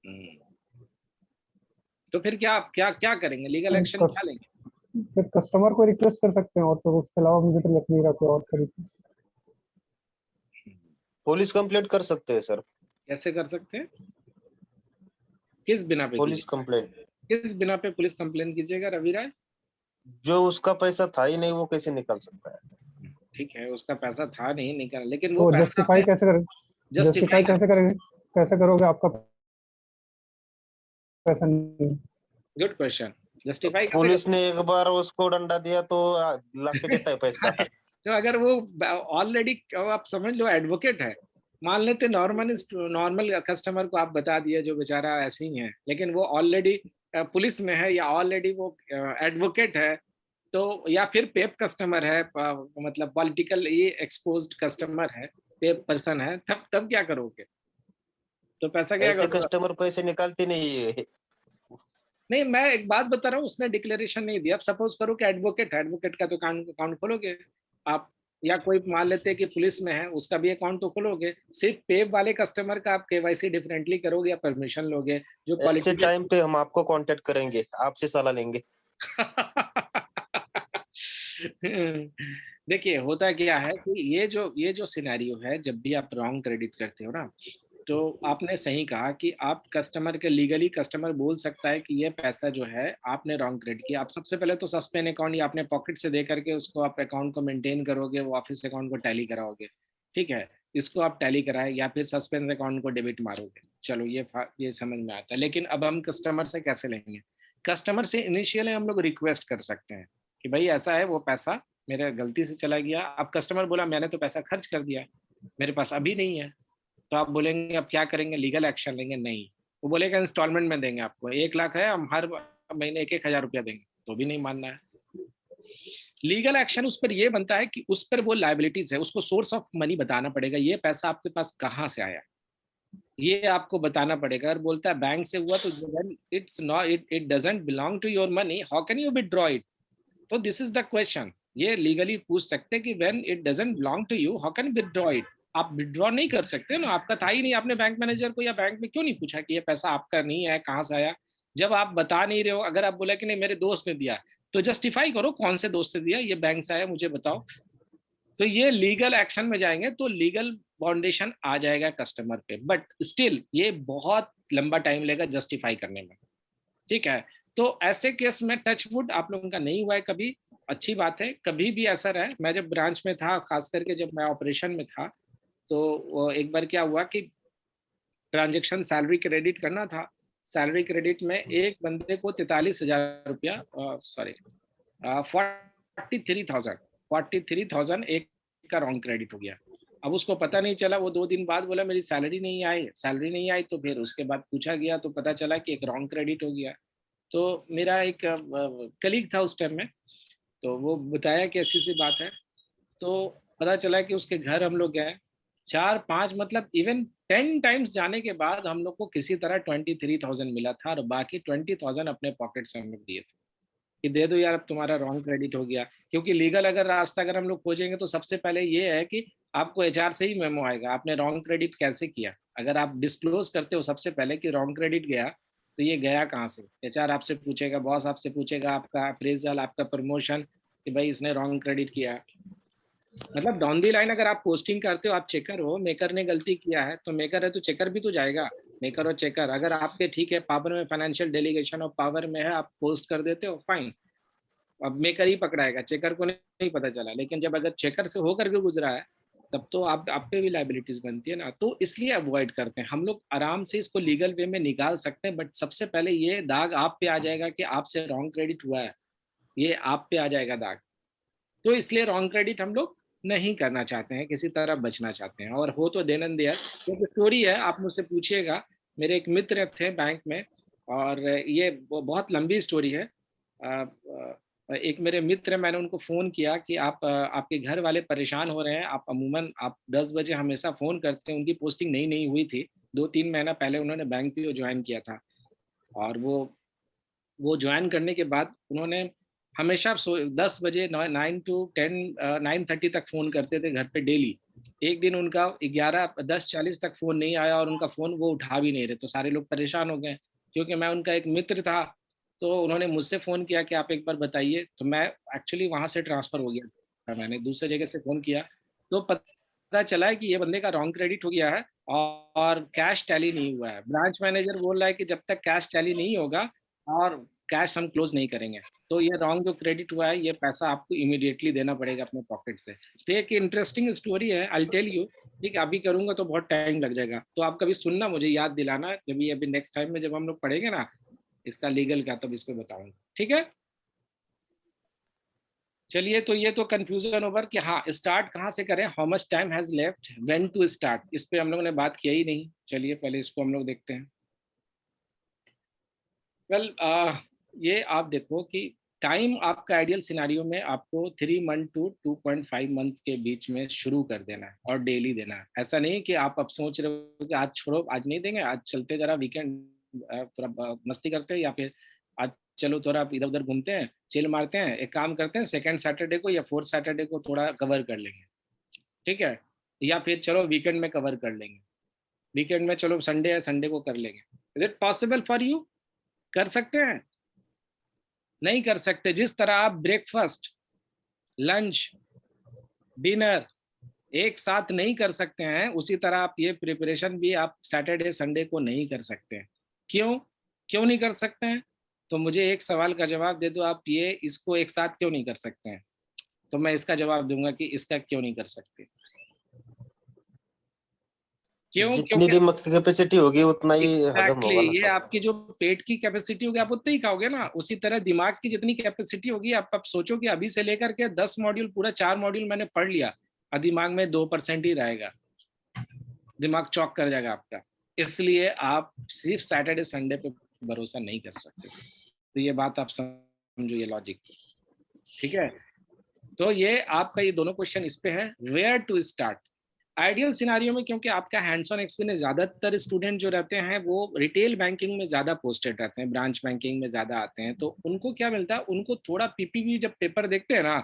हम्म, तो फिर क्या क्या क्या करेंगे? लीगल एक्शन क्या लेंगे? फिर कस्टमर को रिक्वेस्ट कर सकते हैं, और तो उसके अलावा मुझे तो लग नहीं रहा कोई और तरीका। पुलिस कंप्लेंट कर सकते हैं सर। कैसे कर सकते हैं? किस बिना पे पुलिस कीजिए? कंप्लेंट, किस बिना पे पुलिस कंप्लेन कीजिएगा रविराज? जो उसका पैसा था ही नहीं वो कैसे निकल सकता है? ठीक है, उसका पैसा था नहीं निकला, लेकिन वो तो पैसा जस्टिफाई आपने कैसे करें, जस्टिफाई जस्टिफाई कैसे करेंगे, कैसे करोगे, आपका पैसा नहीं है। Good question. जस्टिफाई कैसे पुलिस ने एक बार उसको डंडा दिया तो ला के देता है पैसा। तो अगर वो ऑलरेडी, आप समझ लो एडवोकेट है, मान लेते नॉर्मल नॉर्मल कस्टमर को आप बता दिए जो बेचारा ऐसे ही है, लेकिन वो ऑलरेडी पुलिस में है या ऑलरेडी वो एडवोकेट है, तो या फिर पेप कस्टमर है, मतलब पॉलिटिकल ये एक्सपोज्ड कस्टमर है, पेप पर्सन है, तब तब क्या करोगे? तो पैसा क्या ऐसे करोगे? कस्टमर पैसे निकालते नहीं है। नहीं, मैं एक बात बता रहा हूँ, उसने डिक्लेरेशन नहीं दिया। अब सपोज करो कि एडवोकेट है, एडवोकेट का तो अकाउंट खोलोगे आप, या कोई मान लेते हैं कि पुलिस में है, उसका भी अकाउंट तो खोलोगे। सिर्फ पेप वाले कस्टमर का आप केवाईसी डिफरेंटली करोगे या परमिशन लोगे? जो ऐसे पॉलिटिकल टाइम पे हम आपको कांटेक्ट करेंगे, आपसे सलाह लेंगे। देखिए होता क्या है कि ये जो सिनेरियो है, जब भी आप रॉन्ग क्रेडिट करते हो ना, तो आपने सही कहा कि आप कस्टमर के लीगली कस्टमर बोल सकता है कि ये पैसा जो है आपने रॉन्ग क्रेडिट किया। आप सबसे पहले तो सस्पेंड अकाउंट या अपने पॉकेट से दे करके उसको आप अकाउंट को मेंटेन करोगे, वो ऑफिस अकाउंट को टैली कराओगे, ठीक है, इसको आप टैली कराए, या फिर सस्पेंड अकाउंट को डेबिट मारोगे। चलो ये समझ में आता है, लेकिन अब हम कस्टमर से कैसे लेंगे? कस्टमर से इनिशियली हम लोग रिक्वेस्ट कर सकते हैं कि भाई ऐसा है, वो पैसा मेरे गलती से चला गया। अब कस्टमर बोला मैंने तो पैसा खर्च कर दिया, मेरे पास अभी नहीं है, तो आप बोलेंगे अब क्या करेंगे? लीगल एक्शन लेंगे? नहीं, वो बोलेगा इंस्टॉलमेंट में देंगे आपको, 1 लाख है, हम हर महीने 1-1 हजार रुपया देंगे, तो भी नहीं मानना है। लीगल एक्शन उस पर ये बनता है कि उस पर वो लाइबिलिटीज है, उसको सोर्स ऑफ मनी बताना पड़ेगा, ये पैसा आपके पास कहाँ से आया, ये आपको बताना पड़ेगा। अगर बोलता है बैंक से हुआ, तो it's not, it doesn't belong to your money, how can you withdraw it? तो दिस इज द क्वेश्चन, ये लीगली पूछ सकते हैं कि when it doesn't belong to you, how can withdraw it? आप विथड्रॉ नहीं कर सकते ना, आपका था ही नहीं, आपने बैंक मैनेजर को या बैंक में क्यों नहीं पूछा कि ये पैसा आपका नहीं है, कहाँ से आया? जब आप बता नहीं रहे हो, अगर आप बोला कि नहीं मेरे दोस्त ने दिया, तो जस्टिफाई करो कौन से दोस्त से दिया, ये बैंक से आया मुझे बताओ। तो ये लीगल एक्शन में जाएंगे तो लीगल बाउंडेशन आ जाएगा कस्टमर पे, बट स्टिल ये बहुत लंबा टाइम लेगा जस्टिफाई करने में, ठीक है? तो ऐसे केस में टच वुड आप लोगों का नहीं हुआ है कभी, अच्छी बात है। कभी भी ऐसा रहे, मैं जब ब्रांच में था, खास करके जब मैं ऑपरेशन में था, तो एक बार क्या हुआ कि ट्रांजेक्शन सैलरी क्रेडिट करना था, सैलरी क्रेडिट में एक बंदे को 43,000 रुपया, सॉरी 43,000 एक का रॉन्ग क्रेडिट हो गया। अब उसको पता नहीं चला, वो 2 दिन बाद बोला मेरी सैलरी नहीं आई, सैलरी नहीं आई। तो फिर उसके बाद पूछा गया तो पता चला कि एक रॉन्ग क्रेडिट हो गया। तो मेरा एक कलीग था उस टाइम में, तो वो बताया कि ऐसी सी बात है। तो पता चला कि उसके घर हम लोग गए, 4-5 मतलब इवन 10 टाइम्स जाने के बाद हम लोग को किसी तरह 23,000 मिला था, और बाकी 20,000 अपने पॉकेट से हम लोग दिए थे कि दे दो यार अब तुम्हारा रॉन्ग क्रेडिट हो गया। क्योंकि लीगल अगर रास्ता अगर हम लोग खोजेंगे तो सबसे पहले ये है कि आपको एचआर से ही मेमो आएगा आपने रॉन्ग क्रेडिट कैसे किया। अगर आप डिस्क्लोज करते हो सबसे पहले कि रॉन्ग क्रेडिट गया, तो ये गया कहाँ से, एचआर आपसे पूछेगा, बॉस आपसे पूछेगा, आपका अप्रेजल, आपका प्रमोशन, कि भाई इसने रॉन्ग क्रेडिट किया। मतलब डाउन दी लाइन अगर आप पोस्टिंग करते हो, आप चेकर हो, मेकर ने गलती किया है तो मेकर है तो चेकर भी तो जाएगा। मेकर और चेकर अगर आपके ठीक है पावर में, फाइनेंशियल डेलीगेशन ऑफ पावर में है, आप पोस्ट कर देते हो फाइन, अब मेकर ही पकड़ाएगा, चेकर को नहीं पता चला। लेकिन जब अगर चेकर से होकर के गुजरा है, तब तो आप पे भी लाइबिलिटीज बनती है ना। तो इसलिए अवॉइड करते हैं हम लोग, आराम से इसको लीगल वे में निकाल सकते हैं, बट सबसे पहले ये दाग आप पे आ जाएगा कि आपसे रॉन्ग क्रेडिट हुआ है, ये आप पे आ जाएगा दाग। तो इसलिए रॉन्ग क्रेडिट हम लोग नहीं करना चाहते हैं, किसी तरह बचना चाहते हैं। और हो तो देन एंड देयर, एक स्टोरी है, आप मुझसे पूछिएगा। मेरे एक मित्र थे बैंक में, और ये बहुत लंबी स्टोरी है। एक मेरे मित्र, मैंने उनको फ़ोन किया कि आपके घर वाले परेशान हो रहे हैं, आप अमूमन आप 10 बजे हमेशा फ़ोन करते हैं। उनकी पोस्टिंग नई नई हुई थी, 2-3 महीना पहले उन्होंने बैंक पीओ ज्वाइन किया था, और वो ज्वाइन करने के बाद उन्होंने हमेशा 10 बजे 9 to 10 9:30 तक फ़ोन करते थे घर पे डेली। एक दिन उनका 10:40 तक फ़ोन नहीं आया, और उनका फ़ोन वो उठा भी नहीं रहे, तो सारे लोग परेशान हो गए। क्योंकि मैं उनका एक मित्र था, तो उन्होंने मुझसे फ़ोन किया कि आप एक बार बताइए। तो मैं एक्चुअली वहाँ से ट्रांसफ़र हो गया था, मैंने दूसरे जगह से फ़ोन किया, तो पता चला है कि ये बंदे का रॉन्ग क्रेडिट हो गया है, और कैश टैली नहीं हुआ है। ब्रांच मैनेजर बोल रहा है कि जब तक कैश टैली नहीं होगा और कैश हम क्लोज नहीं करेंगे, तो ये रॉन्ग जो क्रेडिट हुआ है, ये पैसा आपको इमीडिएटली देना पड़ेगा अपने पॉकेट से। तो एक इंटरेस्टिंग स्टोरी है, आई टेल यू। ठीक है, अभी करूंगा तो बहुत टाइम लग जाएगा, तो आप कभी सुनना, मुझे याद दिलाना, जब ये अभी नेक्स्ट टाइम में जब हम लोग पढ़ेंगे ना इसका लीगल का, तब इस पे बताऊंगा, ठीक है? चलिए, तो ये तो कंफ्यूजन ओवर कि हाँ स्टार्ट कहाँ से करें, how much time has left, when to start, इस पे हम लोगों ने बात किया ही नहीं। चलिए पहले इसको हम लोग देखते हैं। वेल ये आप देखो कि टाइम आपका आइडियल सिनारियो में आपको 3 मंथ टू 2.5 मंथ के बीच में शुरू कर देना है, और डेली देना है। ऐसा नहीं कि आप अब सोच रहे हो कि आज छोड़ो, आज नहीं देंगे, आज चलते जरा वीकेंड थोड़ा मस्ती करते हैं, या फिर आज चलो थोड़ा इधर उधर घूमते हैं, चिल मारते हैं। एक काम करते हैं, सेकंड सैटरडे को या फोर्थ सैटरडे को थोड़ा कवर कर लेंगे, ठीक है? या फिर चलो वीकेंड में कवर कर लेंगे, वीकेंड में चलो संडे है, संडे को कर लेंगे। Is it possible for you? कर सकते हैं? नहीं कर सकते। जिस तरह आप ब्रेकफास्ट, लंच, डिनर एक साथ नहीं कर सकते हैं, उसी तरह आप ये प्रिपरेशन भी आप सैटरडे संडे को नहीं कर सकते हैं। क्यों क्यों नहीं कर सकते हैं? तो मुझे एक सवाल का जवाब दे दो, आप ये इसको एक साथ क्यों नहीं कर सकते हैं? तो मैं इसका जवाब दूंगा कि इसका क्यों नहीं कर सकते। क्यों? जितनी क्योंकि दिमाग की कैपेसिटी होगी उतना ही हजम एग्जैक्टली होगा ना ये खाना। आपकी जो पेट की कैपेसिटी होगी आप उतना ही खाओगे ना, उसी तरह दिमाग की जितनी कैपेसिटी होगी। आप सोचो कि अभी से लेकर के 10 मॉड्यूल, पूरा 4 मॉड्यूल मैंने पढ़ लिया, और दिमाग में 2% ही रहेगा, दिमाग चौक कर जाएगा आपका। इसलिए आप सिर्फ सैटरडे संडे पे भरोसा नहीं कर सकते। तो ये बात आप समझो, ये लॉजिक, ठीक है? तो ये आपका ये दोनों क्वेश्चन इस पे है, where to start. Ideal scenario में, क्योंकि आपका हैंड्स ऑन एक्सपीरियंस, ज्यादातर स्टूडेंट जो रहते हैं वो रिटेल बैंकिंग में ज्यादा पोस्टेड रहते हैं, ब्रांच बैंकिंग में ज्यादा आते हैं, तो उनको क्या मिलता है, उनको थोड़ा पीपीवी जब पेपर देखते हैं ना,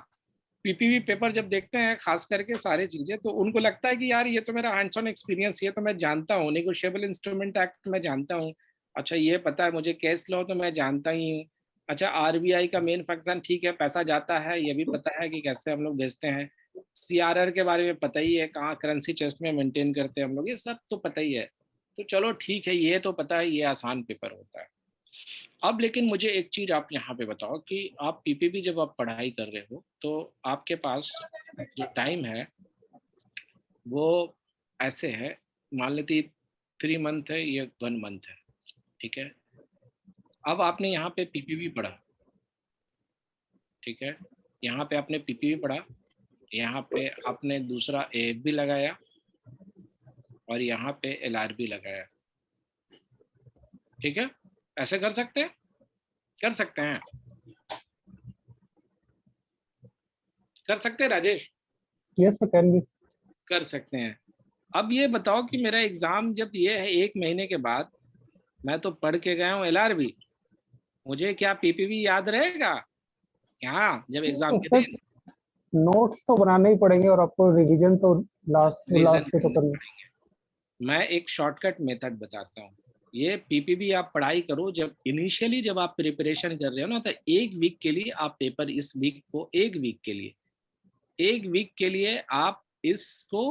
पीपीवी पेपर जब देखते हैं खास करके सारी चीजें, तो उनको लगता है कि यार ये तो मेरा हैंड्स ऑन एक्सपीरियंस, ये तो मैं जानता हूँ, नेगोशिएबल इंस्ट्रूमेंट एक्ट मैं जानता हूँ, अच्छा ये पता है मुझे, केस लॉ तो मैं जानता ही हूँ, अच्छा आरबीआई का मेन फंक्शन ठीक है, पैसा जाता है ये भी पता है कि कैसे हम लोग भेजते हैं, सीआरआर के बारे में पता ही है, कहाँ करेंसी चेस्ट में मेंटेन करते हैं हम लोग, ये सब तो पता ही है, तो चलो ठीक है, ये तो पता है, ये आसान पेपर होता है। अब लेकिन मुझे एक चीज आप यहाँ पे बताओ कि आप पीपीपी जब आप पढ़ाई कर रहे हो तो आपके पास जो टाइम है वो ऐसे है, मान लेते 3 मंथ है, ये 1 मंथ है, ठीक है। अब आपने यहाँ पे पीपीपी पढ़ा, ठीक है, यहाँ पे आपने पीपीपी पढ़ा, यहाँ पे आपने दूसरा एएफबी लगाया और यहाँ पे एलआरबी लगाया, ठीक है, ऐसे कर सकते हैं, कर सकते हैं, कर सकते हैं Rajesh, Yes, sir, can be. कर सकते हैं। अब ये बताओ कि मेरा एग्जाम जब ये है 1 महीने के बाद, मैं तो पढ़ के गया हूँ एलआरबी, मुझे क्या पीपीवी याद रहेगा यहाँ जब एग्जाम के सर दिन? नोट्स तो बनाने ही पड़ेंगे और आपको रिवीजन तो लास्ट Revision पे तो करने करना। पड़ेंगे। मैं एक शॉर्टकट मेथड बताता हूँ, ये पीपीबी आप पढ़ाई करो, जब इनिशियली जब आप प्रिपरेशन कर रहे हो ना, तो 1 वीक के लिए आप पेपर, इस वीक को 1 वीक के लिए, 1 वीक के लिए आप इसको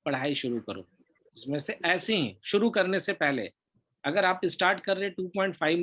पढ़ाई शुरू करो। इसमें से ऐसे ही शुरू करने से पहले, अगर आप स्टार्ट कर रहे 2.5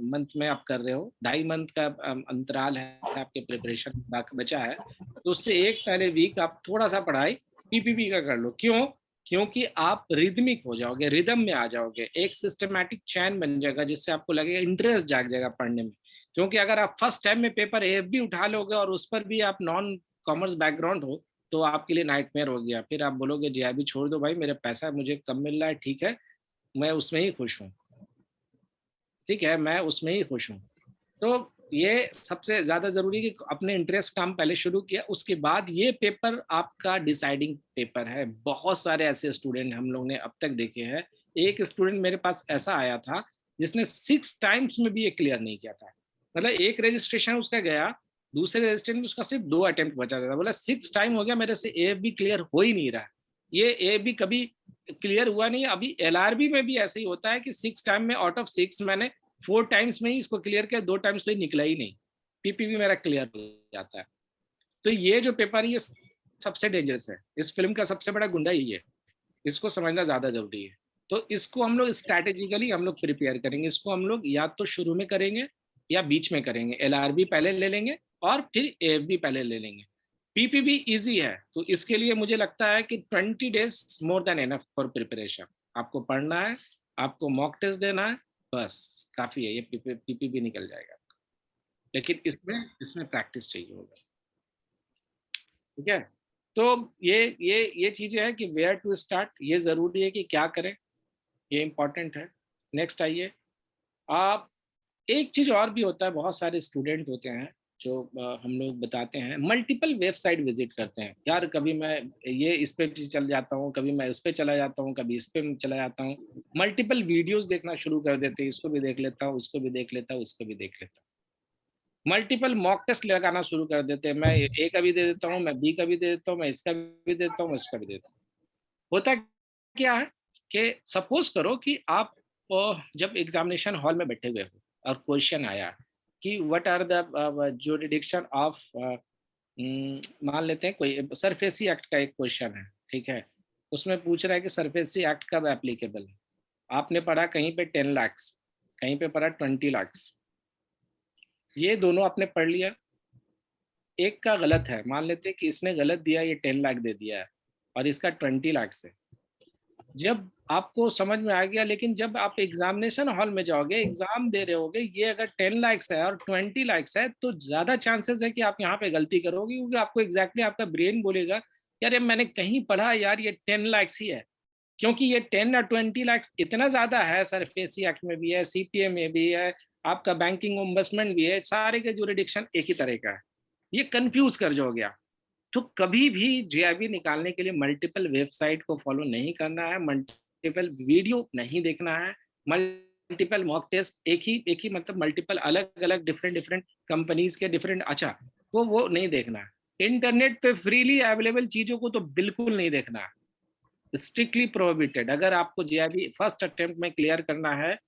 मंथ में आप कर रहे हो, 2.5 मंथ का अंतराल है आपके प्रिपरेशन बचा है, तो उससे एक पहले वीक आप थोड़ा सा पढ़ाई पीपीपी का कर लो। क्यों? क्योंकि आप रिदमिक हो जाओगे, रिदम में आ जाओगे, एक सिस्टमैटिक चैन बन जाएगा, जिससे आपको लगेगा, इंटरेस्ट जाग जाएगा पढ़ने में। क्योंकि अगर आप फर्स्ट टाइम में पेपर एएफबी उठा लोगे और उस पर भी आप नॉन कॉमर्स बैकग्राउंड हो, तो आपके लिए नाइटमेयर हो गया, फिर आप बोलोगे जीआईबी छोड़ दो भाई, मेरे पैसा मुझे कम मिल रहा है, ठीक है, मैं उसमें ही खुश हूँ, ठीक है, मैं उसमें ही खुश हूँ। तो ये सबसे ज्यादा जरूरी है कि अपने इंटरेस्ट काम पहले शुरू किया, उसके बाद ये पेपर आपका डिसाइडिंग पेपर है। बहुत सारे ऐसे स्टूडेंट हम लोग ने अब तक देखे हैं, एक स्टूडेंट मेरे पास ऐसा आया था जिसने 6 टाइम्स में भी ये क्लियर नहीं किया था, मतलब एक रजिस्ट्रेशन उसका गया, दूसरे रजिस्ट्रेशन में उसका सिर्फ 2 अटेम्प्ट बचा था, बोला 6 टाइम हो गया मेरे से एएफबी क्लियर हो ही नहीं रहा, ये एएफबी कभी क्लियर हुआ नहीं। अभी एलआरबी में भी ऐसे ही होता है कि 6 टाइम में आउट ऑफ 6 मैंने 4 टाइम्स में ही इसको क्लियर किया, 2 टाइम्स तो ही निकला ही नहीं, पीपीवी मेरा क्लियर हो जाता है। तो ये जो पेपर है ये सबसे डेंजरस है, इस फिल्म का सबसे बड़ा गुंडा यही है, इसको समझना ज्यादा जरूरी है। तो इसको हम लोग स्ट्रैटेजिकली हम लोग प्रिपेयर करेंगे, इसको हम लोग या तो शुरू में करेंगे या बीच में करेंगे, एलआरबी पहले ले लेंगे और फिर एएफबी पहले ले लेंगे। पीपीबी इजी है, तो इसके लिए मुझे लगता है कि 20 days more than enough for preparation. आपको पढ़ना है, आपको मॉक टेस्ट देना है, बस काफी है, ये पीपीबी निकल जाएगा। लेकिन इसमें प्रैक्टिस चाहिए होगा, ठीक है। तो ये चीजें है कि वेयर टू स्टार्ट, ये जरूरी है कि क्या करें, ये इंपॉर्टेंट है। नेक्स्ट आइए आप, एक चीज और भी होता है, बहुत सारे स्टूडेंट होते हैं जो हम लोग बताते हैं, मल्टीपल वेबसाइट विजिट करते हैं, यार कभी मैं ये इस पे चल जाता हूँ, कभी मैं इस पे चला जाता हूँ, कभी इस पे चला जाता हूँ, मल्टीपल वीडियोस देखना शुरू कर देते हैं, इसको भी देख लेता हूँ, उसको भी देख लेता हूँ, उसको भी देख लेता हूँ, मल्टीपल मॉक टेस्ट लगाना शुरू कर देते हैं, मैं ए का भी दे देता हूँ, मैं बी का भी दे देता हूँ, मैं इसका भी देता हूँ, मैं इसका भी देता हूँ। होता क्या है कि सपोज करो कि आप जब एग्जामिनेशन हॉल में बैठे हुए हो और क्वेश्चन आया कि what are the jurisdiction of, मान लेते हैं कोई सरफेसी एक्ट का एक क्वेश्चन है, ठीक है, उसमें पूछ रहा है कि सरफेसी एक्ट कब एप्लीकेबल है। आपने पढ़ा कहीं पे 10 लाख, कहीं पे पढ़ा 20 लाख, ये दोनों आपने पढ़ लिया, एक का गलत है, मान लेते हैं कि इसने गलत दिया, ये 10 लाख दे दिया है और इसका 20 लाख है। जब आपको समझ में आ गया, लेकिन जब आप एग्जामिनेशन हॉल में जाओगे, एग्जाम दे रहे होगे, ये अगर 10 लाख है और 20 लाख है, तो ज्यादा चांसेस है कि आप यहाँ पे गलती करोगे, क्योंकि आपको एग्जैक्टली आपका ब्रेन बोलेगा यार ये मैंने कहीं पढ़ा यार, ये 10 लाख ही है, क्योंकि ये 10 और 20 लाख इतना ज्यादा है, सरफेसी एक्ट में भी है, सीपीए में भी है, आपका बैंकिंग ओम्बड्समैन भी है, सारे के जुरिडिक्शन एक ही तरह का है। ये कंफ्यूज कर जाओगे आप। तो कभी भी जेआईबी निकालने के लिए मल्टीपल वेबसाइट को फॉलो नहीं करना है, मल्टीपल वीडियो नहीं देखना है, मल्टीपल मॉक टेस्ट एक ही मतलब मल्टीपल अलग अलग डिफरेंट डिफरेंट कंपनीज के डिफरेंट, अच्छा वो नहीं देखना है। इंटरनेट पे फ्रीली अवेलेबल चीजों को तो बिल्कुल नहीं देखना है, स्ट्रिक्टली प्रोहिबिटेड। अगर आपको जेआईबी फर्स्ट अटेम्प्ट में क्लियर करना है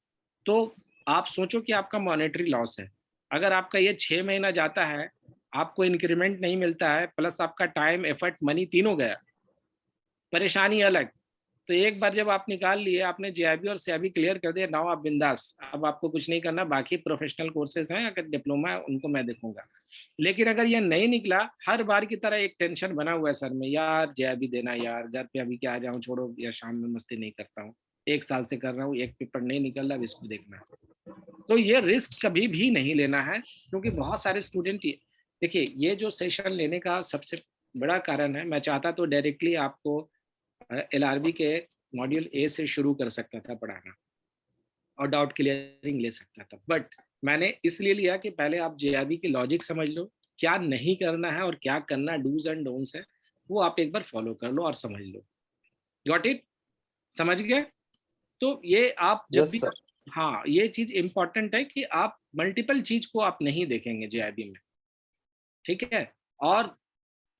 तो आप सोचो कि आपका मॉनेटरी लॉस है। अगर आपका ये 6 महीना जाता है, आपको इंक्रीमेंट नहीं मिलता है, प्लस आपका टाइम एफर्ट मनी तीनों गया, परेशानी अलग। तो एक बार जब आप निकाल लिए, आपने जेआईबी और सीआईबी क्लियर कर दिया, नाउ आप बिंदास, अब आपको कुछ नहीं करना। बाकी प्रोफेशनल कोर्सेज हैं, अगर डिप्लोमा है उनको मैं देखूंगा। लेकिन अगर ये नहीं निकला, हर बार की तरह एक टेंशन बना हुआ है सर में, यार जेआईबी देना, यार घर पे अभी क्या आ जाऊँ, छोड़ो, या शाम में मस्ती नहीं करता हूँ, 1 साल से कर रहा हूँ, एक पेपर नहीं निकल रहा, अब इसको देखना है। तो ये रिस्क कभी भी नहीं लेना है, क्योंकि बहुत सारे स्टूडेंट, देखिए ये जो सेशन लेने का सबसे बड़ा कारण है, मैं चाहता तो डायरेक्टली आपको एलआरबी के मॉड्यूल ए से शुरू कर सकता था पढ़ाना और डाउट क्लियरिंग ले सकता था, बट मैंने इसलिए लिया कि पहले आप जेआरबी की लॉजिक समझ लो, क्या नहीं करना है और क्या करना, डूज एंड डोंट्स है, वो आप एक बार फॉलो कर लो और समझ लो। Got it? समझ गए? तो ये आप जब यस भी, सर। हाँ ये चीज इंपॉर्टेंट है कि आप मल्टीपल चीज को आप नहीं देखेंगे जेआईबी में, ठीक है? और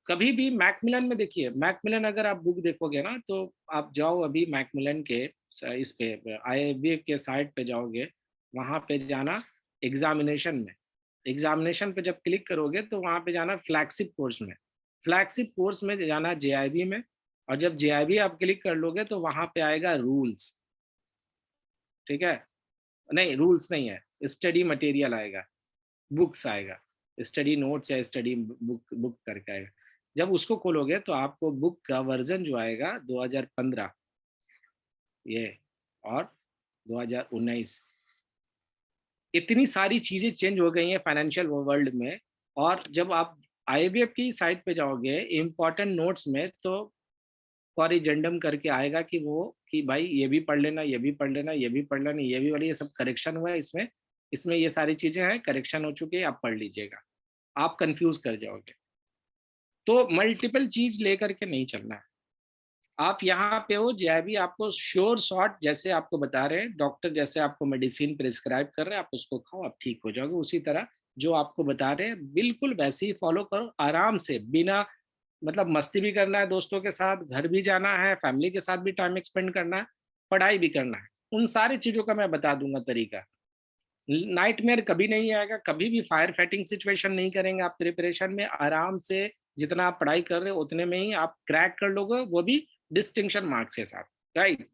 कभी भी मैकमिलन में देखिए, मैकमिलन अगर आप बुक देखोगे ना, तो आप जाओ अभी मैकमिलन के इस पे आईआईबी के साइट पे जाओगे, वहां पे जाना एग्जामिनेशन में, एग्जामिनेशन पे जब क्लिक करोगे तो वहां पे जाना फ्लैगशिप कोर्स में, फ्लैगशिप कोर्स में जाना जेआईबी में, और जब जेआईबी आप क्लिक कर लोगे तो वहां पे आएगा रूल्स, ठीक है? नहीं रूल्स नहीं है, स्टडी मटेरियल आएगा, बुक्स आएगा, स्टडी नोट्स या स्टडी बुक बुक करके आएगा। जब उसको खोलोगे तो आपको बुक का वर्जन जो आएगा 2015 ये, और 2019, इतनी सारी चीजें चेंज हो गई हैं फाइनेंशियल वर्ल्ड में। और जब आप आईबीएफ की साइट पे जाओगे इंपॉर्टेंट नोट्स में, तो कॉरिजेंडम करके आएगा कि वो, कि भाई ये भी पढ़ लेना, ये भी पढ़ लेना, ये भी पढ़ लेना, ये भी वाली, ये सब करेक्शन हुआ है इसमें, इसमें ये सारी चीजें हैं, करेक्शन हो चुकी है, आप पढ़ लीजिएगा। आप कंफ्यूज कर जाओगे। तो मल्टीपल चीज लेकर के नहीं चलना है। आप यहाँ पे हो, जेआईबी आपको श्योर शॉट, जैसे आपको बता रहे हैं डॉक्टर, जैसे आपको मेडिसिन प्रिस्क्राइब कर रहे हैं, आप उसको खाओ, आप ठीक हो जाओगे। उसी तरह जो आपको बता रहे हैं बिल्कुल वैसे ही फॉलो करो, आराम से, बिना मतलब मस्ती भी करना है दोस्तों के साथ, घर भी जाना है, फैमिली के साथ भी टाइम एक्सपेंड करना है, पढ़ाई भी करना है, उन सारी चीजों का मैं बता दूंगा तरीका। नाइटमेयर कभी नहीं आएगा, कभी भी फायर फाइटिंग सिचुएशन नहीं करेंगे आप प्रिपरेशन में, आराम से जितना आप पढ़ाई कर रहे हो उतने में ही आप क्रैक कर लोगे, वो भी डिस्टिंक्शन मार्क्स के साथ, right?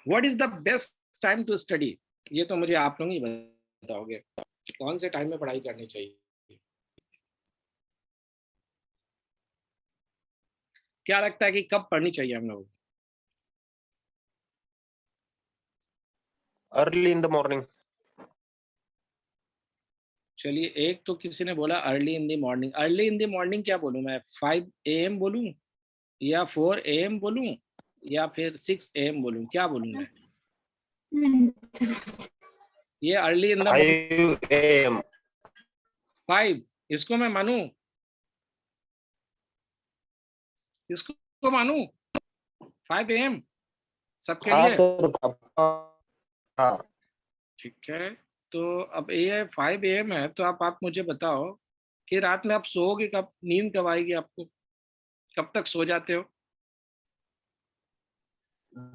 What is the best time to study? ये तो मुझे आप लोग ही बताओगे, कौन से टाइम में पढ़ाई करनी चाहिए? क्या लगता है कि कब पढ़नी चाहिए हम लोग? Early in the morning. चलिए, एक तो किसी ने बोला early in the morning, early in the morning क्या बोलूं मैं, 5 AM बोलूं, या 4 AM बोलूं, या फिर 6 AM बोलूं, क्या बोलूं मैं? ये early in the morning 5 AM। 5, इसको मैं मानूं, इसको मानूं 5 AM सबके हाँ लिए? सर। हाँ। ठीक है, तो अब ये 5 AM है, तो आप मुझे बताओ कि रात में आप सोओगे कब, नींद कब आएगी आपको, कब तक सो जाते हो?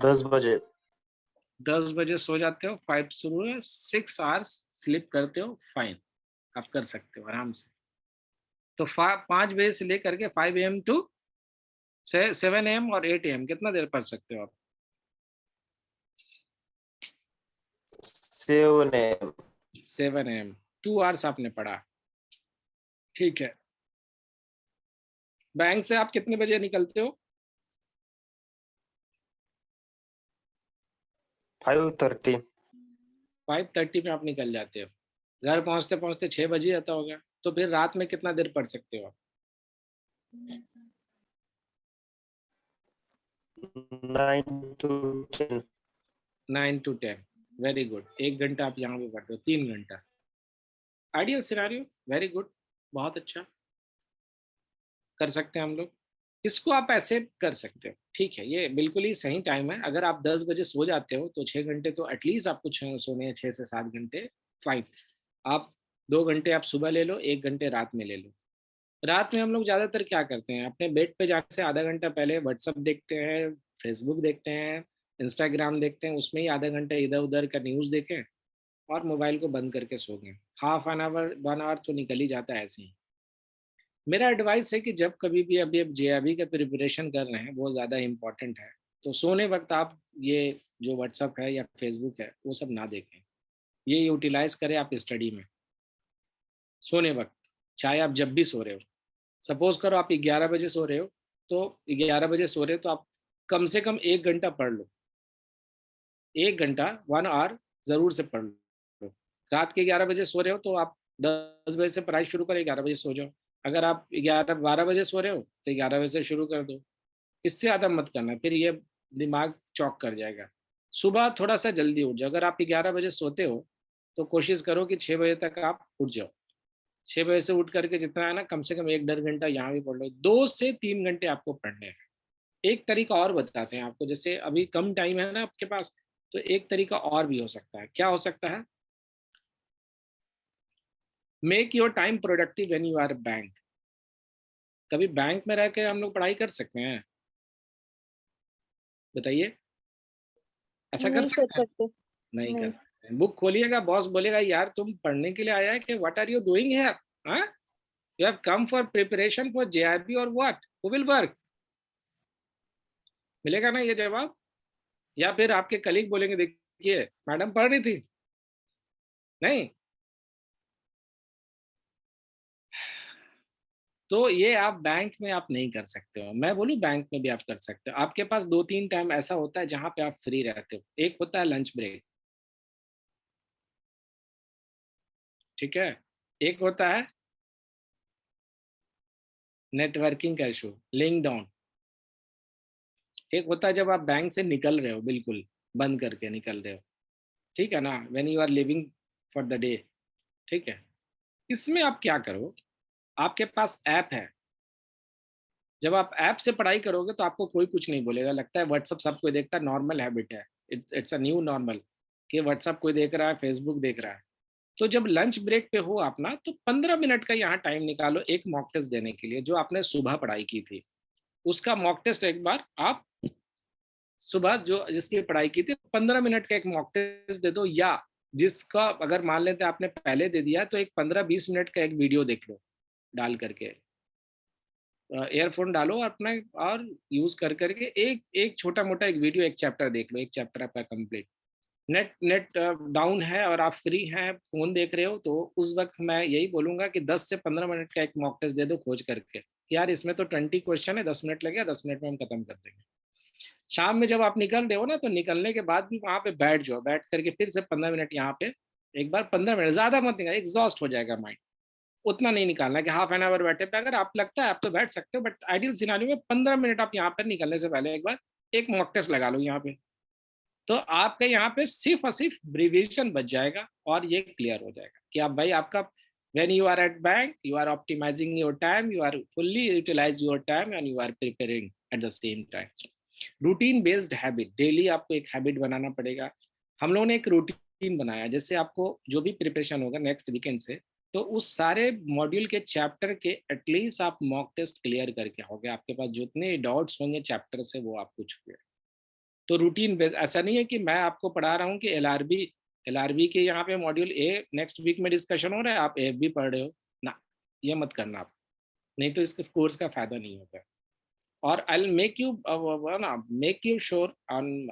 10 बजे। 10 बजे सो जाते हो, 5 शुरू है, 6 आवर्स स्लीप करते हो, फाइन, आप कर सकते हो आराम से। तो 5 बजे से लेकर के 5 AM टू 7 AM और 8 AM, कितना देर पढ़ सकते हो आप? 7 AM। 7 AM, 2 आवर्स आपने पढ़ा, ठीक है। बैंक से आप कितने बजे निकलते हो? 5:30। 5:30 में आप निकल जाते हो, घर पहुंचते पहुंचते 6 बजे जाता होगा, तो फिर रात में कितना देर पढ़ सकते हो आप? 9 to 10। 9 to 10, very good. 1 घंटा आप यहाँ पे पढ़ते हो, 3 घंटा। आइडियल सिनेरियो, वेरी गुड, बहुत अच्छा, कर सकते हैं हम लोग। इसको आप ऐसे कर सकते हो, ठीक है, ये बिल्कुल ही सही टाइम है। अगर आप 10 बजे सो जाते हो तो 6 घंटे तो एटलीस्ट आपको सोने हैं, 6 से 7 घंटे, फाइन। आप 2 घंटे आप सुबह ले लो, 1 घंटे रात में ले लो। रात में हम लोग ज्यादातर क्या करते हैं, अपने बेड पे जाने से आधा घंटा पहले व्हाट्सअप देखते हैं, फेसबुक देखते हैं, इंस्टाग्राम देखते हैं, उसमें ही आधा घंटा इधर उधर का न्यूज देखें और मोबाइल को बंद करके सो गए। हाफ एन आवर 1 आवर तो निकल ही जाता है ऐसे ही। मेरा एडवाइस है कि जब कभी भी अभी अब जेआरबी का प्रिपरेशन कर रहे हैं, वो ज़्यादा इम्पोर्टेंट है, तो सोने वक्त आप ये जो व्हाट्सअप है या फेसबुक है वो सब ना देखें, ये यूटिलाइज करें आप स्टडी में सोने वक्त। चाहे आप जब भी सो रहे हो, सपोज करो आप 11 बजे सो रहे हो, तो 11 बजे सो रहे हो तो आप कम से कम 1 घंटा पढ़ लो, 1 घंटा 1 आवर ज़रूर से पढ़ लो। रात के 11 बजे सो रहे हो तो आप 10 बजे से पढ़ाई शुरू करें, 11 बजे सो जाओ। अगर आप 11-12 बजे सो रहे हो तो 11 बजे से शुरू कर दो, इससे ज़्यादा मत करना, फिर ये दिमाग चौक कर जाएगा। सुबह थोड़ा सा जल्दी उठ जाओ, अगर आप 11 बजे सोते हो तो कोशिश करो कि 6 बजे तक आप उठ जाओ। 6 बजे से उठ करके जितना है ना, कम से कम 1-1.5 घंटा यहाँ भी पढ़ लो, 2 से 3 घंटे आपको पढ़ने हैं। एक तरीका और बताते हैं आपको, जैसे अभी कम टाइम है ना आपके पास, तो एक तरीका और भी हो सकता है। क्या हो सकता है? Make your time productive when you are bank. कभी बैंक में रह के हम लोग पढ़ाई कर सकते हैं? बताइए, ऐसा कर नहीं कर सकते हैं? सकते। नहीं कर नहीं। सकते हैं। बुक खोलिएगा, बॉस बोलेगा यार तुम पढ़ने के लिए आया है कि what are you doing here, हाँ, you have come for preparation for JRB और व्हाट, हु विल वर्क? मिलेगा ना ये जवाब? या फिर आपके कलीग बोलेंगे देखिए मैडम पढ़ रही थी, नहीं। तो ये आप बैंक में आप नहीं कर सकते हो, मैं बोलूँ बैंक में भी आप कर सकते हो। आपके पास 2-3 टाइम ऐसा होता है जहां पे आप फ्री रहते हो। एक होता है लंच ब्रेक, ठीक है, एक होता है नेटवर्किंग का इशू, लिंक डाउन, एक होता है जब आप बैंक से निकल रहे हो, बिल्कुल बंद करके निकल रहे हो, ठीक है ना, when you are living for the day, ठीक है। इसमें आप क्या करो, आपके पास ऐप है, जब आप ऐप से पढ़ाई करोगे तो आपको कोई कुछ नहीं बोलेगा, लगता है व्हाट्सअप सब कोई देखता है, नॉर्मल हैबिट है, इट्स अ न्यू नॉर्मल कि व्हाट्सअप कोई देख रहा है, फेसबुक देख रहा है। तो जब लंच ब्रेक पे हो आप ना, तो 15 मिनट का यहाँ टाइम निकालो एक मॉक टेस्ट देने के लिए, जो आपने सुबह पढ़ाई की थी उसका मॉक टेस्ट एक बार आप सुबह जो जिसकी पढ़ाई की थी 15 मिनट का एक मॉक टेस्ट दे दो, या जिसका अगर मान लेते हैं आपने पहले दे दिया तो एक 15-20 मिनट का एक वीडियो देख लो, डाल करके ईयरफोन डालो अपना और यूज कर करके एक एक छोटा मोटा एक वीडियो, एक चैप्टर देख लो, एक चैप्टर आपका कंप्लीट। नेट नेट डाउन है और आप फ्री हैं, फोन देख रहे हो, तो उस वक्त मैं यही बोलूंगा कि 10 से 15 मिनट का एक मॉक टेस्ट दे दो खोज करके, यार इसमें तो 20 क्वेश्चन है, 10 मिनट लगेगा, 10 मिनट में हम खत्म कर देंगे। शाम में जब आप निकल रहे हो ना, तो निकलने के बाद भी वहां पे बैठ जाओ, बैठ करके फिर से 15 मिनट यहाँ पे एक बार, 15 मिनट ज्यादा मत निकाल, एग्जॉस्ट हो जाएगा माइंड, उतना नहीं निकालना कि हाफ एन आवर बैठे पे। अगर आप लगता है आप तो बैठ सकते हो, बट आइडियल सिनारियो में 15 मिनट आप यहाँ पर निकलने से पहले एक बार एक मॉक टेस्ट लगा लो यहाँ पे, तो आपका यहाँ पे सिर्फ और सिर्फ रिविजन बच जाएगा और ये क्लियर हो जाएगा कि आप भाई आपका when you are at bank you are optimizing your time, you are fully utilize your time and you are preparing at the same time. Routine based habit, daily आपको एक हैबिट बनाना पड़ेगा। हम लोगों ने एक रूटीन बनाया, जैसे आपको जो भी प्रिपरेशन होगा नेक्स्ट वीकेंड से, तो उस सारे मॉड्यूल के चैप्टर के एटलीस्ट आप मॉक टेस्ट क्लियर करके होगे, आपके पास जितने डाउट्स होंगे चैप्टर से वो आप पूछोगे। तो रूटीन बेस्ड, ऐसा नहीं है कि मैं आपको पढ़ा रहा हूँ कि एलआरबी के यहाँ पे मॉड्यूल ए नेक्स्ट वीक में डिस्कशन हो रहा है, आप एफ भी पढ़ रहे हो ना, ये मत करना आप, नहीं तो इसके कोर्स का फायदा नहीं होगा। और I will make you sure on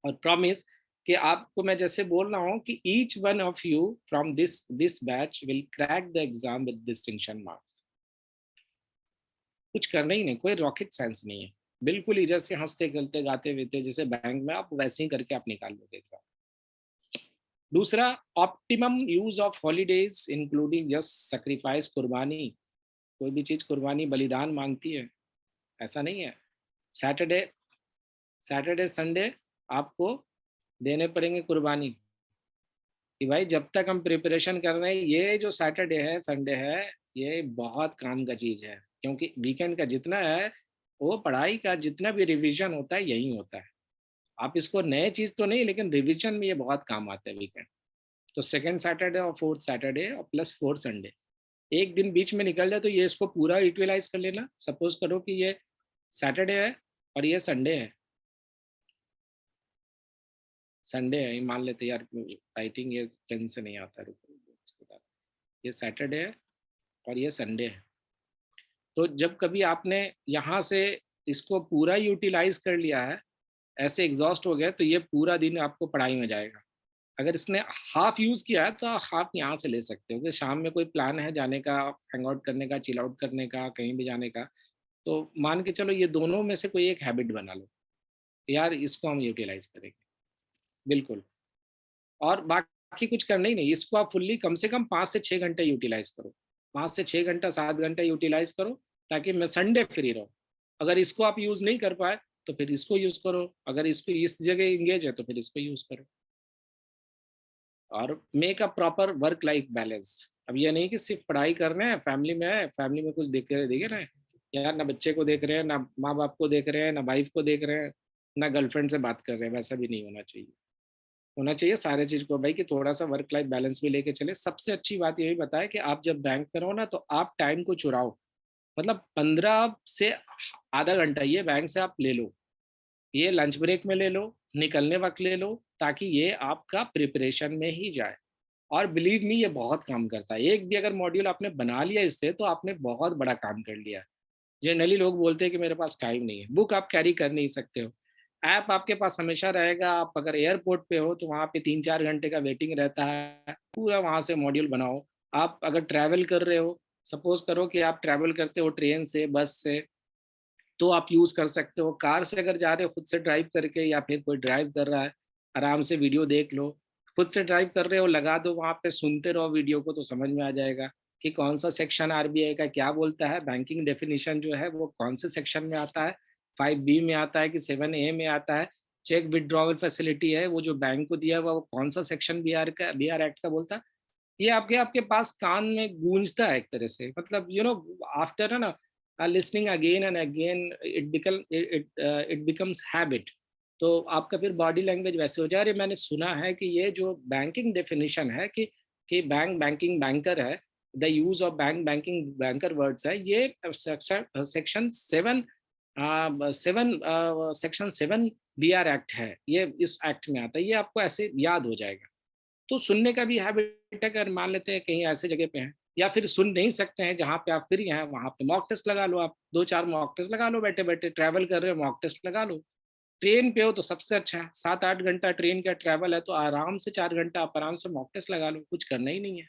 और प्रॉमिस कि आपको मैं जैसे बोल रहा हूँ कि each one of you from this batch will crack the exam with distinction marks. कुछ करना ही नहीं, कोई रॉकेट साइंस नहीं है, बिल्कुल ही जैसे हंसते खेलते गाते हुए जैसे बैंक में आप वैसे ही करके आप निकाल लोगे एग्जाम। दूसरा, optimum use of holidays including just sacrifice, कुर्बानी, कोई भी चीज कुर्बानी बलिदान मांगती है, ऐसा नहीं है। सैटरडे संडे आपको देने पड़ेंगे कुर्बानी, कि भाई जब तक हम प्रिपरेशन कर रहे हैं, ये जो सैटरडे है संडे है, ये बहुत काम का चीज़ है, क्योंकि वीकेंड का जितना है वो पढ़ाई का जितना भी रिवीजन होता है यही होता है। आप इसको नए चीज़ तो नहीं, लेकिन रिवीजन में ये बहुत काम आता है वीकेंड। तो सेकंड सैटरडे और फोर्थ सैटरडे और प्लस फोर्थ संडे, एक दिन बीच में निकल जाए तो ये इसको पूरा यूटिलाइज कर लेना। सपोज करो कि ये सैटरडे है और ये संडे है, संडे है, ये मान लेते यार, राइटिंग ये पेन से नहीं आता, रुको इसको बता। ये सैटरडे है और ये संडे है। तो जब कभी आपने यहाँ से इसको पूरा यूटिलाइज कर लिया है, ऐसे एग्जॉस्ट हो गया, तो ये पूरा दिन आपको पढ़ाई में जाएगा। अगर इसने हाफ यूज किया है तो आप हाफ यहाँ से ले सकते हो कि शाम में कोई प्लान है जाने का, हैंग आउट करने का, चिल आउट करने का, कहीं भी जाने का, तो मान के चलो ये दोनों में से कोई एक हैबिट बना लो, यार इसको हम यूटिलाइज करेंगे बिल्कुल। और बाकी कुछ करना ही नहीं, इसको आप फुल्ली कम से कम 5 से 6 घंटे यूटिलाइज करो, 5 से 6 घंटा 7 घंटा यूटिलाइज करो, ताकि मैं संडे फ्री रहो। अगर इसको आप यूज नहीं कर पाए तो फिर इसको यूज करो, अगर इसको इस जगह इंगेज है तो फिर इसको यूज करो। और make a proper work life balance. अब ये नहीं कि सिर्फ पढ़ाई कर रहे हैं, फैमिली में है, फैमिली में कुछ देख रहे हैं यार, ना बच्चे को देख रहे हैं, ना माँ बाप को देख रहे हैं, ना वाइफ को देख रहे हैं, ना गर्लफ्रेंड से बात कर रहे हैं। वैसा भी नहीं होना चाहिए, होना चाहिए सारे चीज को भाई कि थोड़ा सा वर्क लाइफ बैलेंस भी लेके चले। सबसे अच्छी बात यही बताए कि आप जब बैंक में रहो ना, तो आप टाइम को चुराओ, मतलब 15 से आधा घंटा ये बैंक से आप ले लो, ये लंच ब्रेक में ले लो, निकलने वक्त ले लो, ताकि ये आपका प्रिपरेशन में ही जाए। और बिलीव मी, ये बहुत काम करता है। एक भी अगर मॉड्यूल आपने बना लिया इससे, तो आपने बहुत बड़ा काम कर लिया। जनरली लोग बोलते हैं कि मेरे पास टाइम नहीं है, बुक आप कैरी कर नहीं सकते हो, ऐप आपके पास हमेशा रहेगा। आप अगर एयरपोर्ट पे हो तो वहाँ पे 3-4 घंटे का वेटिंग रहता है, पूरा वहाँ से मॉड्यूल बनाओ। आप अगर ट्रैवल कर रहे हो, सपोज करो कि आप ट्रैवल करते हो ट्रेन से, बस से, तो आप यूज़ कर सकते हो। कार से अगर जा रहे हो खुद से ड्राइव करके, या फिर कोई ड्राइव कर रहा है, आराम से वीडियो देख लो। खुद से ड्राइव कर रहे हो, लगा दो वहाँ पे, सुनते रहो वीडियो को, तो समझ में आ जाएगा कि कौन सा सेक्शन आरबीआई का क्या बोलता है, बैंकिंग डेफिनेशन जो है वो कौन से सेक्शन में आता है, 5B में आता है कि 7A में आता है। चेक विड्रॉवल फैसिलिटी है, वो जो बैंक को दिया हुआ वो कौन सा सेक्शन बीआर एक्ट का बोलता है। ये आपके आपके पास कान में गूंजता है एक तरह से, मतलब आफ्टर है ना, listening again and again, it becomes habit. तो आपका फिर बॉडी लैंग्वेज वैसे हो जाए। अरे मैंने सुना है कि ये जो बैंकिंग डेफिनेशन है कि बैंक बैंकिंग बैंकर है, the use of bank banking banker words है, ये सेक्शन 7 बीआर एक्ट है, ये इस एक्ट में आता है। ये आपको ऐसे याद हो जाएगा। तो सुनने का भी हैबिट, अगर मान लेते हैं कहीं ऐसे जगह पे हैं, या फिर सुन नहीं सकते हैं, जहाँ पे आप फ्री हैं वहाँ पे मॉक टेस्ट लगा लो। आप 2-4 मॉक टेस्ट लगा लो, बैठे बैठे ट्रैवल कर रहे हो मॉक टेस्ट लगा लो। ट्रेन पे हो तो सबसे अच्छा है, 7-8 घंटा ट्रेन का ट्रैवल है, तो आराम से 4 घंटा आप आराम से मॉक टेस्ट लगा लो। कुछ करना ही नहीं है,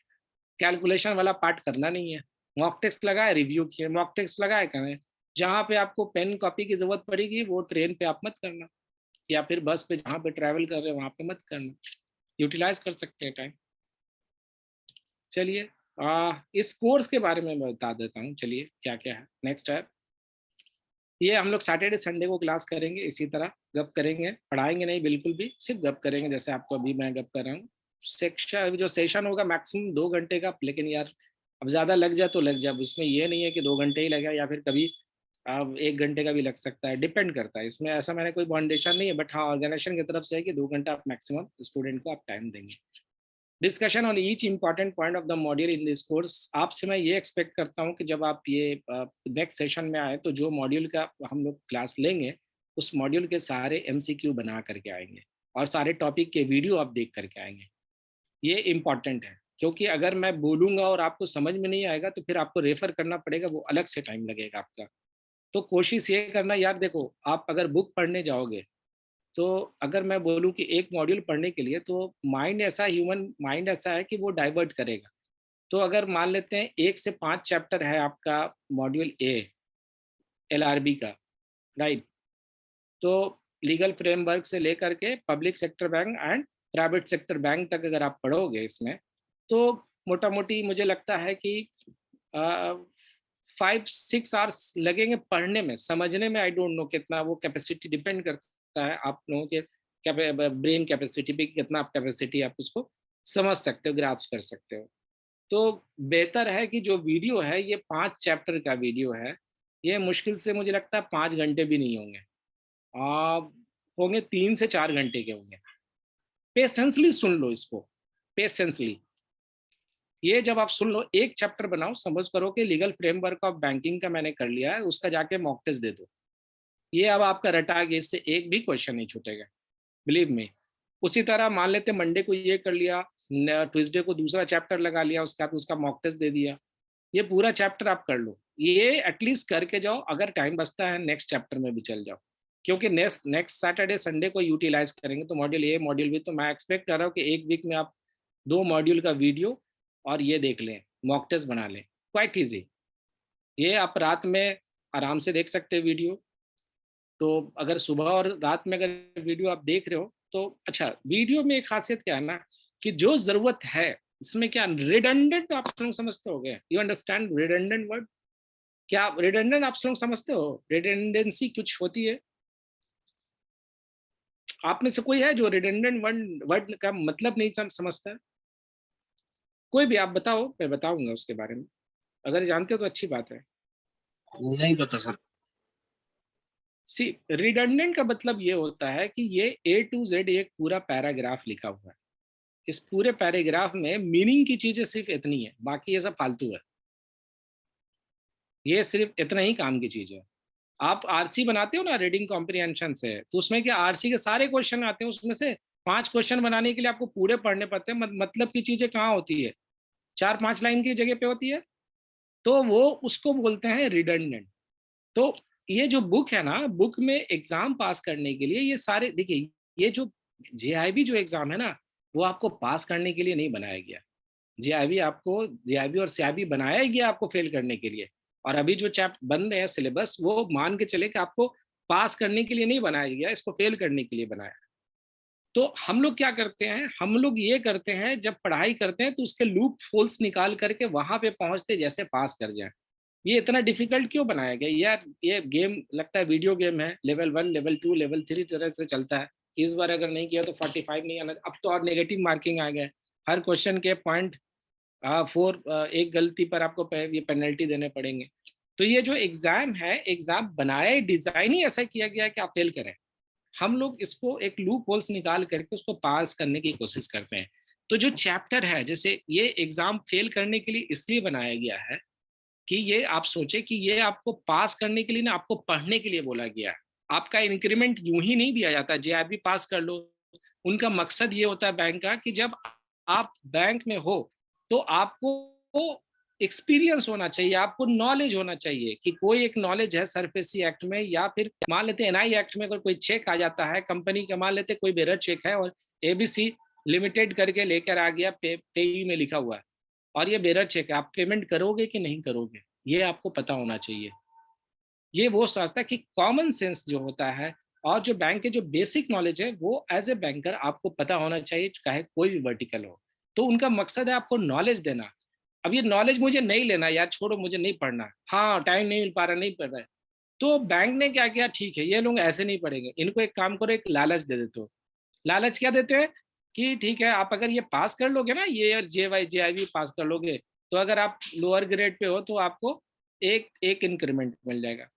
कैलकुलेशन वाला पार्ट करना नहीं है। मॉक टेस्ट लगाए, रिव्यू किए, मॉक टेस्ट लगाए, करें। जहाँ पे आपको पेन कॉपी की जरूरत पड़ेगी वो ट्रेन पे आप मत करना, या फिर बस पे जहाँ पे ट्रैवल कर रहे हो वहाँ पे मत करना। यूटिलाइज कर सकते हैं टाइम। चलिए, इस कोर्स के बारे में मैं बता देता हूँ। चलिए क्या क्या है नेक्स्ट है। ये हम लोग सैटरडे संडे को क्लास करेंगे, इसी तरह गप करेंगे, पढ़ाएंगे नहीं बिल्कुल भी, सिर्फ गप करेंगे, जैसे आपको अभी मैं गप कर रहा हूँ। सेक्शन जो सेशन होगा मैक्सिमम 2 घंटे का, लेकिन यार अब ज़्यादा लग जाए तो लग जाए, उसमें ये नहीं है कि 2 घंटे ही लगे, या फिर कभी अब 1 घंटे का भी लग सकता है, डिपेंड करता है। इसमें ऐसा मैंने कोई बाउंडेशन नहीं है, बट हाँ ऑर्गेनाइजेशन की तरफ से है कि 2 घंटा आप मैक्सिमम स्टूडेंट को आप टाइम देंगे। Discussion on each important point of the module in this course. आपसे मैं ये एक्सपेक्ट करता हूँ कि जब आप ये नेक्स्ट सेशन में आए, तो जो मॉड्यूल का हम लोग क्लास लेंगे, उस मॉड्यूल के सारे MCQ बना करके आएंगे, और सारे टॉपिक के वीडियो आप देख करके आएंगे। ये इम्पॉर्टेंट है, क्योंकि अगर मैं बोलूँगा और आपको समझ में नहीं आएगा, तो फिर आपको रेफर करना पड़ेगा, वो अलग से टाइम लगेगा आपका। तो कोशिश ये करना यार, देखो आप अगर बुक पढ़ने जाओगे, तो अगर मैं बोलूँ कि एक मॉड्यूल पढ़ने के लिए, तो माइंड ऐसा, ह्यूमन माइंड ऐसा है कि वो डाइवर्ट करेगा। तो अगर मान लेते हैं 1 से 5 चैप्टर है आपका मॉड्यूल ए LRB का, राइट, तो लीगल फ्रेमवर्क से लेकर के public sector bank and private sector bank तक अगर आप पढ़ोगे इसमें, तो मोटा मोटी मुझे लगता है कि 5-6 आवर्स लगेंगे पढ़ने में, समझने में आई डोंट नो कितना, वो कैपेसिटी डिपेंड करता है आप लोगों के ब्रेन कैपेसिटी पे, कितना आप कैपेसिटी आप उसको समझ सकते हो, ग्राफ्स कर सकते हो। तो बेहतर है कि जो वीडियो है ये 5 चैप्टर का वीडियो है, ये मुश्किल से मुझे लगता है 5 घंटे भी नहीं होंगे, होंगे 3 से 4 घंटे के होंगे। पेशेंसली सुन लो इसको, पेशेंसली। ये जब आप सुन लो, एक चैप्टर बनाओ, समझ करो कि लीगल फ्रेमवर्क ऑफ बैंकिंग का मैंने कर लिया है, उसका जाके मॉक टेस्ट दे दो। ये अब आपका रटा के इससे एक भी क्वेश्चन नहीं छूटेगा, बिलीव मी। उसी तरह मान लेते मंडे को ये कर लिया, ट्यूसडे को दूसरा चैप्टर लगा लिया, उसका उसका मॉक टेस्ट दे दिया। ये पूरा चैप्टर आप कर लो, ये एटलीस्ट करके जाओ। अगर टाइम बचता है नेक्स्ट चैप्टर में भी चल जाओ, क्योंकि नेक्स्ट सैटरडे संडे को यूटिलाइज करेंगे, तो मॉड्यूल ए मॉड्यूल बी, तो मैं एक्सपेक्ट कर रहा हूँ कि एक वीक में आप 2 मॉड्यूल का वीडियो और ये देख लें, मॉक टेस्ट बना लें, क्वाइट ईजी। ये आप रात में आराम से देख सकते हैं वीडियो। तो अगर सुबह और रात में अगर वीडियो आप देख रहे हो तो अच्छा। वीडियो में एक खासियत क्या है ना, कि जो जरूरत है इसमें, क्या रिडंडेंट आप लोग समझते हो गए? You understand redundant word? क्या रिडंडेंट आप लोग समझते हो? रिडंडेंसी कुछ होती है? आप में से कोई है जो रिडंडेंट वर्ड का मतलब नहीं समझता है? कोई भी आप बताओ, मैं बताऊंगा उसके बारे में। अगर जानते हो तो अच्छी बात है। नहीं पता सर। सी, रिडंडेंट का मतलब ये होता है कि ये A to Z एक पूरा पैराग्राफ लिखा हुआ है। इस पूरे पैराग्राफ में मीनिंग की चीजें सिर्फ इतनी है, बाकी ये सब फालतू है। ये सिर्फ इतना ही काम की चीज है। आप आरसी बनाते हो ना रीडिंग कॉम्प्रिहेंशन से, तो उसमें क्या आरसी के सारे क्वेश्चन आते हैं, उसमें से 5 क्वेश्चन बनाने के लिए आपको पूरे पढ़ने पड़ते हैं। मतलब की चीजें कहाँ होती है? 4-5 लाइन की जगह पे होती है, तो वो उसको बोलते हैं रिडंडेंट। तो ये जो बुक है ना, बुक में एग्जाम पास करने के लिए ये सारे, देखिए, ये जो जेआईबी जो एग्जाम है ना, वो आपको पास करने के लिए नहीं बनाया गया। जेआईबी और सीआईबी बनाया गया आपको फेल करने के लिए। और अभी जो चैप्ट बन रहे हैं सिलेबस, वो मान के चले कि आपको पास करने के लिए नहीं बनाया गया, इसको फेल करने के लिए बनाया। तो हम लोग क्या करते हैं, हम लोग ये करते हैं जब पढ़ाई करते हैं तो उसके लूप होल्स निकाल करके वहां पे पहुंचते जैसे पास कर जाए। ये इतना डिफिकल्ट क्यों बनाया गया यार? ये गेम लगता है वीडियो गेम है, लेवल 1 लेवल 2 लेवल 3 तरह से चलता है। इस बार अगर नहीं किया तो 45 नहीं आना। अब तो और नेगेटिव मार्किंग आ गया, हर क्वेश्चन के पॉइंट 4, एक गलती पर आपको ये पेनल्टी देने पड़ेंगे। तो ये जो एग्जाम है, एग्जाम बनाया डिजाइन ही ऐसा किया गया है कि आप फेल करें। हम लोग इसको एक लूप होल्स निकाल करके उसको पास करने की कोशिश करते हैं। तो जो चैप्टर है, जैसे ये एग्जाम फेल करने के लिए इसलिए बनाया गया है कि ये आप सोचे कि ये आपको पास करने के लिए ना, आपको पढ़ने के लिए बोला गया है। आपका इंक्रीमेंट यूं ही नहीं दिया जाता, जेआरबी पास कर लो। उनका मकसद ये होता है बैंक का कि जब आप बैंक में हो तो आपको एक्सपीरियंस होना चाहिए, आपको नॉलेज होना चाहिए कि कोई एक नॉलेज है सरफेसी एक्ट में, या फिर मान लेते एनआई एक्ट में अगर कोई चेक आ जाता है कंपनी का, मान लेते कोई बेरर चेक है और एबीसी लिमिटेड करके लेकर आ गया, पेई में लिखा हुआ है, और ये बेरर चेक है, आप पेमेंट करोगे कि नहीं करोगे, ये आपको पता होना चाहिए। ये वो सोचता है कि कॉमन सेंस जो होता है और जो बैंक के जो बेसिक नॉलेज है, वो एज ए बैंकर आपको पता होना चाहिए, चाहे कोई भी वर्टिकल हो। तो उनका मकसद है आपको नॉलेज देना। अब ये नॉलेज मुझे नहीं लेना, यार छोड़ो, मुझे नहीं पढ़ना, हाँ टाइम नहीं मिल पा रहा, नहीं पढ़ रहा है, तो बैंक ने क्या किया, ठीक है ये लोग ऐसे नहीं पढ़ेंगे, इनको एक काम करो, एक लालच दे देते हो। लालच क्या देते हैं कि ठीक है आप अगर ये पास कर लोगे ना, ये और जेआईबी पास कर लोगे, तो अगर आप लोअर ग्रेड पे हो तो आपको एक एक इंक्रीमेंट मिल जाएगा,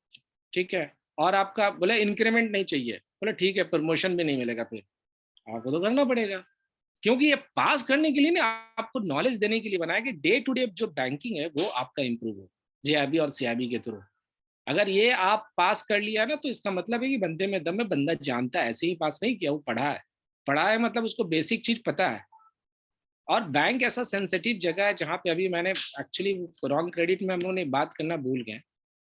ठीक है। और आपका बोले इंक्रीमेंट नहीं चाहिए, बोले ठीक है प्रमोशन भी नहीं मिलेगा, फिर आपको तो करना पड़ेगा। क्योंकि ये पास करने के लिए ना, आपको नॉलेज देने के लिए बनाया कि डे टू डे जो बैंकिंग है वो आपका इंप्रूव हो जेआईबी और सीआईबी के थ्रू। अगर ये आप पास कर लिया ना, तो इसका मतलब है कि बंदे में दम है, बंदा जानता है, ऐसे ही पास नहीं किया, वो पढ़ा है। पढ़ा है मतलब उसको बेसिक चीज पता है। और बैंक ऐसा सेंसिटिव जगह है जहाँ पे, अभी मैंने एक्चुअली रॉन्ग क्रेडिट में हम लोगों ने बात करना भूल गए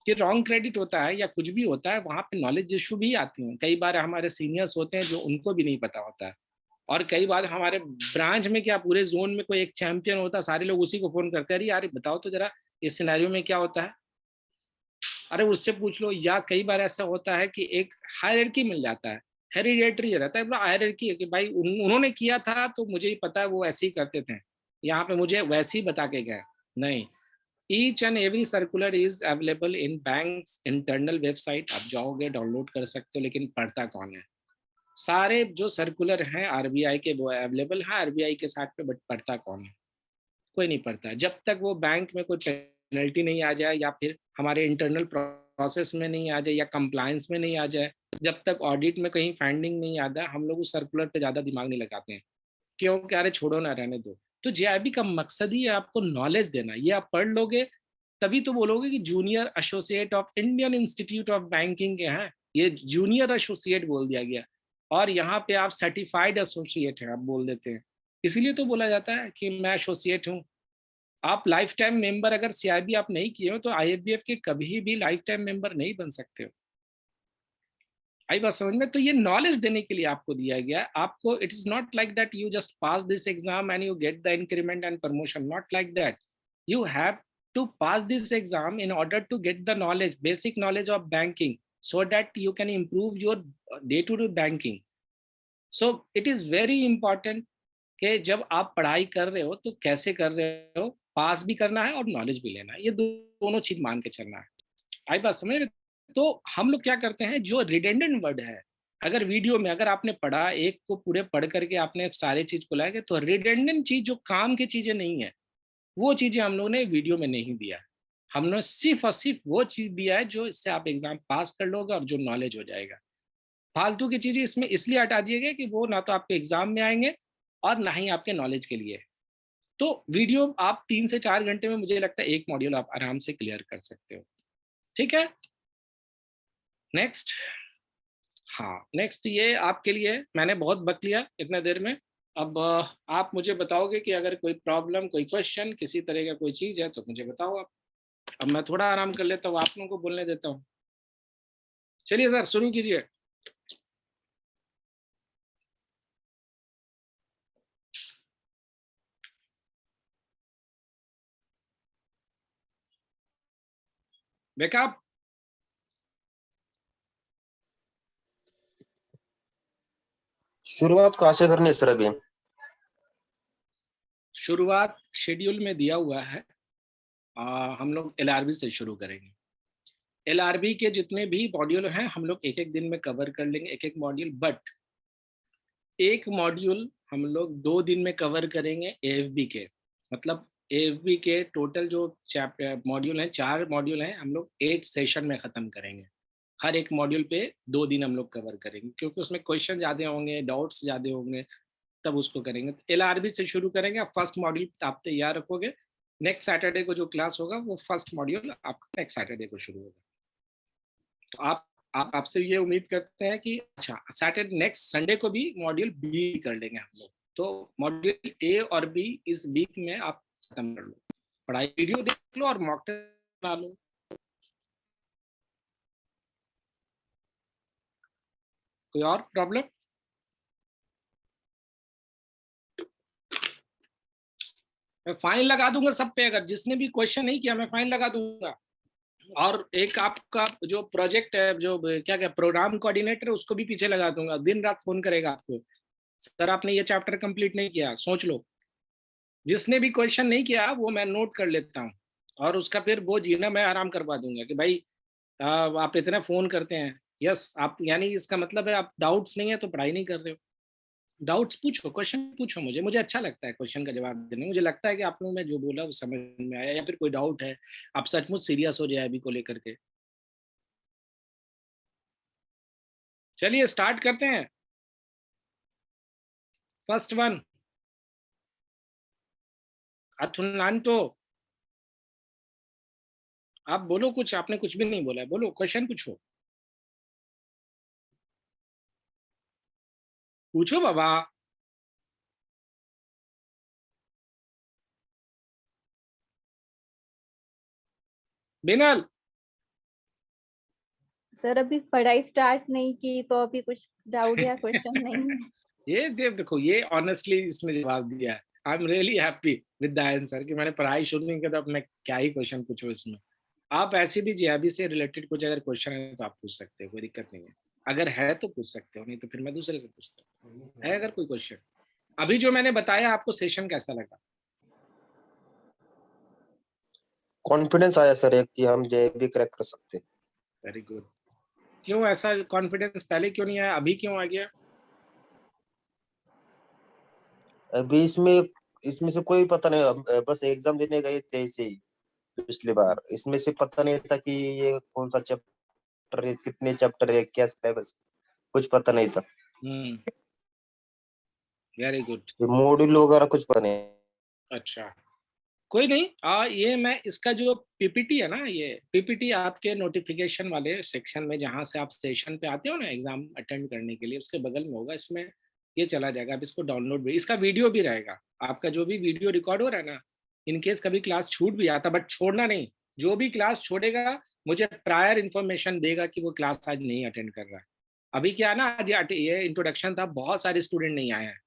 कि रॉन्ग क्रेडिट होता है या कुछ भी होता है, वहाँ पे नॉलेज इशू भी आती हैं। कई बार हमारे सीनियर्स होते हैं जो उनको भी नहीं पता होता है, और कई बार हमारे ब्रांच में क्या पूरे जोन में कोई एक चैंपियन होता है, सारे लोग उसी को फोन करते हैं, अरे यार बताओ तो जरा इस सिनेरियो में क्या होता है, अरे उससे पूछ लो। या कई बार ऐसा होता है कि एक हायरार्की मिल जाता है, हेरिडेटरी रहता है, मतलब हायरार्की है कि भाई उन्होंने किया था तो मुझे ही पता है, वो ऐसे ही करते थे, यहाँ पे मुझे वैसे ही बता के गए। नहीं, each and every circular is available in banks internal website, आप जाओगे डाउनलोड कर सकते हो, लेकिन पढ़ता कौन है? सारे जो सर्कुलर हैं आरबीआई के वो अवेलेबल हैं, आरबीआई के साथ पे, बट पढ़ता कौन है? कोई नहीं पढ़ता। जब तक वो बैंक में कोई पेनल्टी नहीं आ जाए या फिर हमारे इंटरनल प्रोसेस में नहीं आ जाए या कंप्लायंस में नहीं आ जाए, जब तक ऑडिट में कहीं फाइंडिंग नहीं आता, हम लोग उस सर्कुलर पे ज़्यादा दिमाग नहीं लगाते हैं। क्यों? कि अरे छोड़ो ना, रहने दो। तो जेआईबी का मकसद ही है आपको नॉलेज देना। ये आप पढ़ लोगे तभी तो बोलोगे कि junior associate of Indian institute of banking के हैं। ये जूनियर एसोसिएट बोल दिया गया, और यहाँ पे आप सर्टिफाइड एसोसिएट हैं आप बोल देते हैं। इसीलिए तो बोला जाता है कि मैं एसोसिएट हूँ। आप लाइफ टाइम मेंबर अगर सीआईबी आप नहीं किए हो तो आईएफबीएफ के कभी भी लाइफ टाइम मेंबर नहीं बन सकते हो। आई बात समझ में? तो ये नॉलेज देने के लिए आपको दिया गया है। आपको it is not like that you just pass this exam and you get the increment and promotion, not like that. You have to pass this exam in order to get the knowledge, basic knowledge of banking, so that you can improve your day to day banking. So it is very important कि जब आप पढ़ाई कर रहे हो तो कैसे कर रहे हो, पास भी करना है और नॉलेज भी लेना है, ये दोनों चीज मान के चलना है। आई बात समझ रहे? तो हम लोग क्या करते हैं, जो रिडेंडेंट वर्ड है, अगर वीडियो में अगर आपने पढ़ा एक को पूरे पढ़ करके आपने सारे चीज को लाए, तो रिडेंडेंट चीज जो काम की चीजें नहीं है वो चीजें हम लोगों ने वीडियो में नहीं दिया। हमने सिर्फ और सिर्फ वो चीज दिया है जो इससे आप एग्जाम पास कर लोगे और जो नॉलेज हो जाएगा। फालतू की चीजें इसमें इसलिए हटा दिए गए कि वो ना तो आपके एग्जाम में आएंगे और ना ही आपके नॉलेज के लिए। तो वीडियो आप 3 से 4 घंटे में मुझे लगता है एक मॉड्यूल आप आराम से क्लियर कर सकते हो। ठीक है, नेक्स्ट। हाँ, नेक्स्ट ये आपके लिए मैंने बहुत बक लिया इतने देर में। अब आप मुझे बताओगे कि अगर कोई प्रॉब्लम, कोई क्वेश्चन, किसी तरह का कोई चीज है तो मुझे बताओ आप। अब मैं थोड़ा आराम कर लेता हूँ, आप लोगों को बोलने देता हूँ। चलिए सर शुरू कीजिए। वेकअप। शुरुआत कहाँ से करनी है सर अभी? शुरुआत शेड्यूल में दिया हुआ है। हम लोग एलआरबी से शुरू करेंगे। एलआरबी के जितने भी मॉड्यूल हैं हम लोग एक एक दिन में कवर कर लेंगे, एक एक मॉड्यूल। बट एक मॉड्यूल हम लोग 2 दिन में कवर करेंगे एएफबी के। मतलब एएफबी के टोटल जो मॉड्यूल हैं, 4 मॉड्यूल हैं, हम लोग 8 सेशन में ख़त्म करेंगे। हर एक मॉड्यूल पे 2 दिन हम लोग कवर करेंगे, क्योंकि उसमें क्वेश्चन ज़्यादा होंगे, डाउट्स ज़्यादा होंगे, तब उसको करेंगे। तो एलआरबी से शुरू करेंगे। आप फर्स्ट मॉड्यूल आप तैयार रखोगे, नेक्स्ट सैटरडे को जो क्लास होगा वो फर्स्ट मॉड्यूल आपका नेक्स्ट सैटरडे को शुरू होगा। तो आप आपसे ये उम्मीद करते हैं कि अच्छा सैटरडे नेक्स्ट संडे को भी मॉड्यूल बी कर लेंगे हम लोग। तो मॉड्यूल ए और बी इस वीक में आप खत्म कर लो, पढ़ाई वीडियो देख लो और मॉक टेस्ट बना लो। कोई और प्रॉब्लम? मैं फाइन लगा दूंगा सब पे, अगर जिसने भी क्वेश्चन नहीं किया मैं फाइन लगा दूंगा। और एक आपका जो प्रोजेक्ट है, जो क्या क्या प्रोग्राम कोऑर्डिनेटर है, उसको भी पीछे लगा दूंगा। दिन रात फोन करेगा आपको, सर आपने ये चैप्टर कंप्लीट नहीं किया, सोच लो। जिसने भी क्वेश्चन नहीं किया वो मैं नोट कर लेता हूँ, और उसका फिर वो जीना मैं आराम करवा दूंगा कि भाई आप इतना फोन करते हैं। यस, आप यानी इसका मतलब है आप डाउट्स नहीं है तो पढ़ाई नहीं कर रहे हो। डाउट्स पूछो, क्वेश्चन पूछो, मुझे अच्छा लगता है क्वेश्चन का जवाब देने। मुझे लगता है कि आप लोगों ने जो बोला वो समझ में आया, या फिर कोई डाउट है, आप सचमुच सीरियस हो जाए अभी को लेकर के। चलिए स्टार्ट करते हैं। फर्स्ट वन, अथुनांतो। आप बोलो कुछ, आपने कुछ भी नहीं बोला है, बोलो क्वेश्चन पूछो। पूछो बाबा। बिनल। सर अभी पढ़ाई स्टार्ट नहीं की तो अभी कुछ डाउट या क्वेश्चन नहीं है। ये देखो, ये ऑनेस्टली इसने जवाब दिया है। I am really happy with the answer कि मैंने पढ़ाई शुरू नहीं किया तो अब मैं क्या ही क्वेश्चन पूछूं इसमें। आप ऐसे भी जीआईबी से रिलेटेड कुछ अगर क्वेश्चन है तो आप पूछ सकते हो, कोई दिक्कत नहीं है। अगर है तो पूछ सकते हो, नहीं तो फिर मैं दूसरे से पूछता हूँ। है अगर कोई क्वेश्चन? अभी जो मैंने बताया आपको सेशन कैसा लगा? कॉन्फिडेंस आया सर एक कि हम जेईबी क्रैक कर सकते हैं। Very good. क्यों ऐसा कॉन्फिडेंस पहले क्यों नहीं आया, अभी क्यों आ गया? अभी इसमें से कोई पता नहीं, बस एग्जाम देने गए थे ऐसे ही पिछली बार। इसमें से पता नहीं था कि ये कौन सा चैप्टर है, कितने चैप्टर है, क्या सिलेबस, कुछ पता नहीं था। Very good. ये मॉड्यूल वगैरह कुछ पता नहीं। अच्छा, कोई नहीं। ये मैं इसका जो पीपीटी है ना, ये पीपीटी आपके नोटिफिकेशन वाले सेक्शन में, जहां से आप सेशन पे आते हो ना एग्जाम अटेंड करने के लिए, उसके बगल में होगा। इसमें ये चला जाएगा। आप इसको डाउनलोड भी, इसका वीडियो भी रहेगा। आपका जो भी वीडियो रिकॉर्ड हो रहा है ना, इन केस कभी क्लास छूट भी आता, बट छोड़ना नहीं। जो भी क्लास छोड़ेगा मुझे प्रायर इन्फॉर्मेशन देगा कि वो क्लास आज नहीं अटेंड कर रहा है। अभी क्या है ना, आज ये इंट्रोडक्शन था, बहुत सारे स्टूडेंट नहीं आए हैं।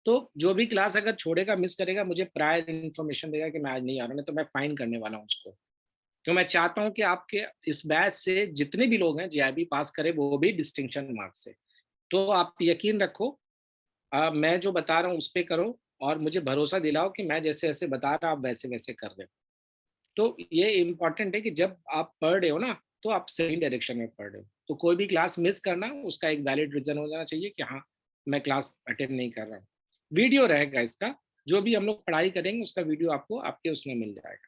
तो जो भी क्लास अगर छोड़ेगा, मिस करेगा, मुझे प्रायर इन्फॉर्मेशन देगा कि मैं आज नहीं आ रहा, नहीं तो मैं फाइन करने वाला हूँ उसको। तो मैं चाहता हूँ कि आपके इस बैच से जितने भी लोग हैं जेआईबी पास करें, वो भी डिस्टिंक्शन मार्क्स से। तो आप यकीन रखो, मैं जो बता रहा हूँ उस पर करो, और मुझे भरोसा दिलाओ कि मैं जैसे जैसे बता रहा हूँ आप वैसे वैसे कर रहे हो। तो ये इम्पॉर्टेंट है कि जब आप पढ़ रहे हो ना, तो आप सही डायरेक्शन में पढ़ रहे हो। तो कोई भी क्लास मिस करना, उसका एक वैलिड रीजन हो जाना चाहिए कि हाँ, मैं क्लास अटेंड नहीं कर रहा हूँ। वीडियो रहेगा इसका, जो भी हम लोग पढ़ाई करेंगे उसका वीडियो आपको आपके उसमें मिल जाएगा।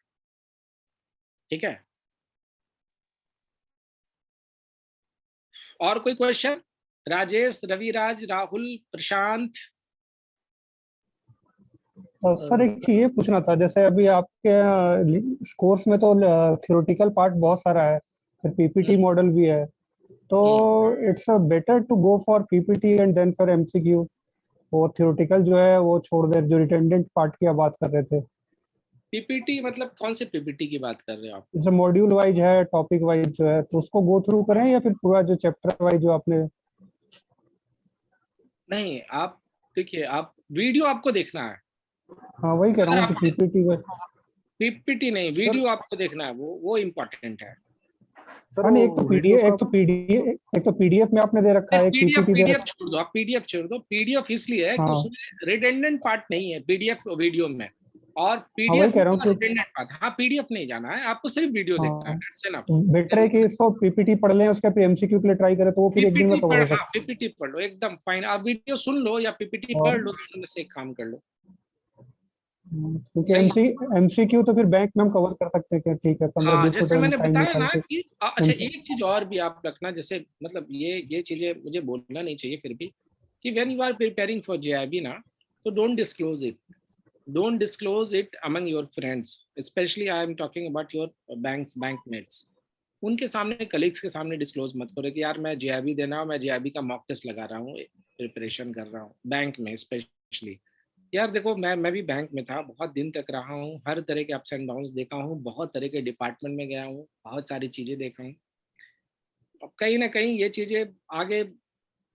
ठीक है, और कोई क्वेश्चन? राजेश, रविराज, राहुल, प्रशांत। सर एक चीज ये पूछना था, जैसे अभी आपके कोर्स में तो थ्योरेटिकल पार्ट बहुत सारा है, फिर पीपीटी मॉडल भी है, तो it's better to go for PPT and then for MCQ, और थ्योरेटिकल जो है वो छोड़ दे, जो रिटेंडेंट पार्ट की आप बात कर रहे थे। पीपीटी मतलब कौन से पीपीटी की बात कर रहे हो आप? जैसे मॉड्यूल वाइज है, टॉपिक वाइज जो है, तो उसको गो थ्रू करें या फिर पूरा जो चैप्टर वाइज जो आपने। नहीं, आप देखिए, आप वीडियो आपको देखना है। हाँ वही कह रहा अगर हूँ कि आप पीपीटी में। पीपीटी नहीं, सर वीडियो आपको देखना है, वो इम्पोर्टेंट है। सर हाँ वो नहीं, एक तो वीडियो पीडीएफ, का एक तो पीडीएफ में आपने दे रखा है, एक पीडीएफ पीपीटी दे पीडीएफ रखा छोड़ दो, आप पीडीएफ छोड़ दो। पीडीएफ इसलिए है है। कि हाँ उसमें रिडंडेंट पार्ट नहीं है पीडीएफ वीडियो में, और हाँ वही पीडीएफ कह में रहा हूँ कि रिडंडेंट पार्ट। हाँ, पीडीएफ नहीं जाना है आपको, सिर्फ वीडियो देखना है, हाँ दैट्स इनफ। बेटर है कि इसको पीपीटी पढ़ लें, उसके फिर एमसीक्यू के लिए ट्राई करें, तो वो फिर एक दिन में पीपीटी कवर पढ़, हो हाँ सकता पीपीटी पढ़ लो, एकदम फाइन। आप वीडियो सुन लो या पीपीटी है। पढ़ और लो, दोनों में से एक काम कर लो। क्योंकि सही है। एमसीक्यू तो फिर बैंक में हम कवर कर सकते हैं कि ठीक है, पंद्रह हाँ, बीस जैसे मिनट मैंने टाइम बताया निकाल ना के कि अच्छा, एमसी। एक चीज और भी आप रखना, जैसे मतलब ये चीजें मुझे बोलना नहीं चाहिए फिर भी, कि when you are preparing for JAIIB ना, तो don't disclose it. Don't disclose it among your friends, especially I am talking about your bankmates. उनके सामने, कलीग्स के सामने डिस्क्लोज मत करो कि यार मैं जेआईबी देना हूँ, मैं जेआईबी का मॉक टेस्ट लगा रहा हूँ, प्रिपरेशन कर रहा हूँ बैंक में स्पेशली। यार देखो, मैं भी बैंक में था, बहुत दिन तक रहा हूँ, हर तरह के अप्स एंड डाउन्स देखा हूँ, बहुत तरह के डिपार्टमेंट में गया हूँ, बहुत सारी चीजें देखा हूँ। अब कहीं ना कहीं ये चीजें आगे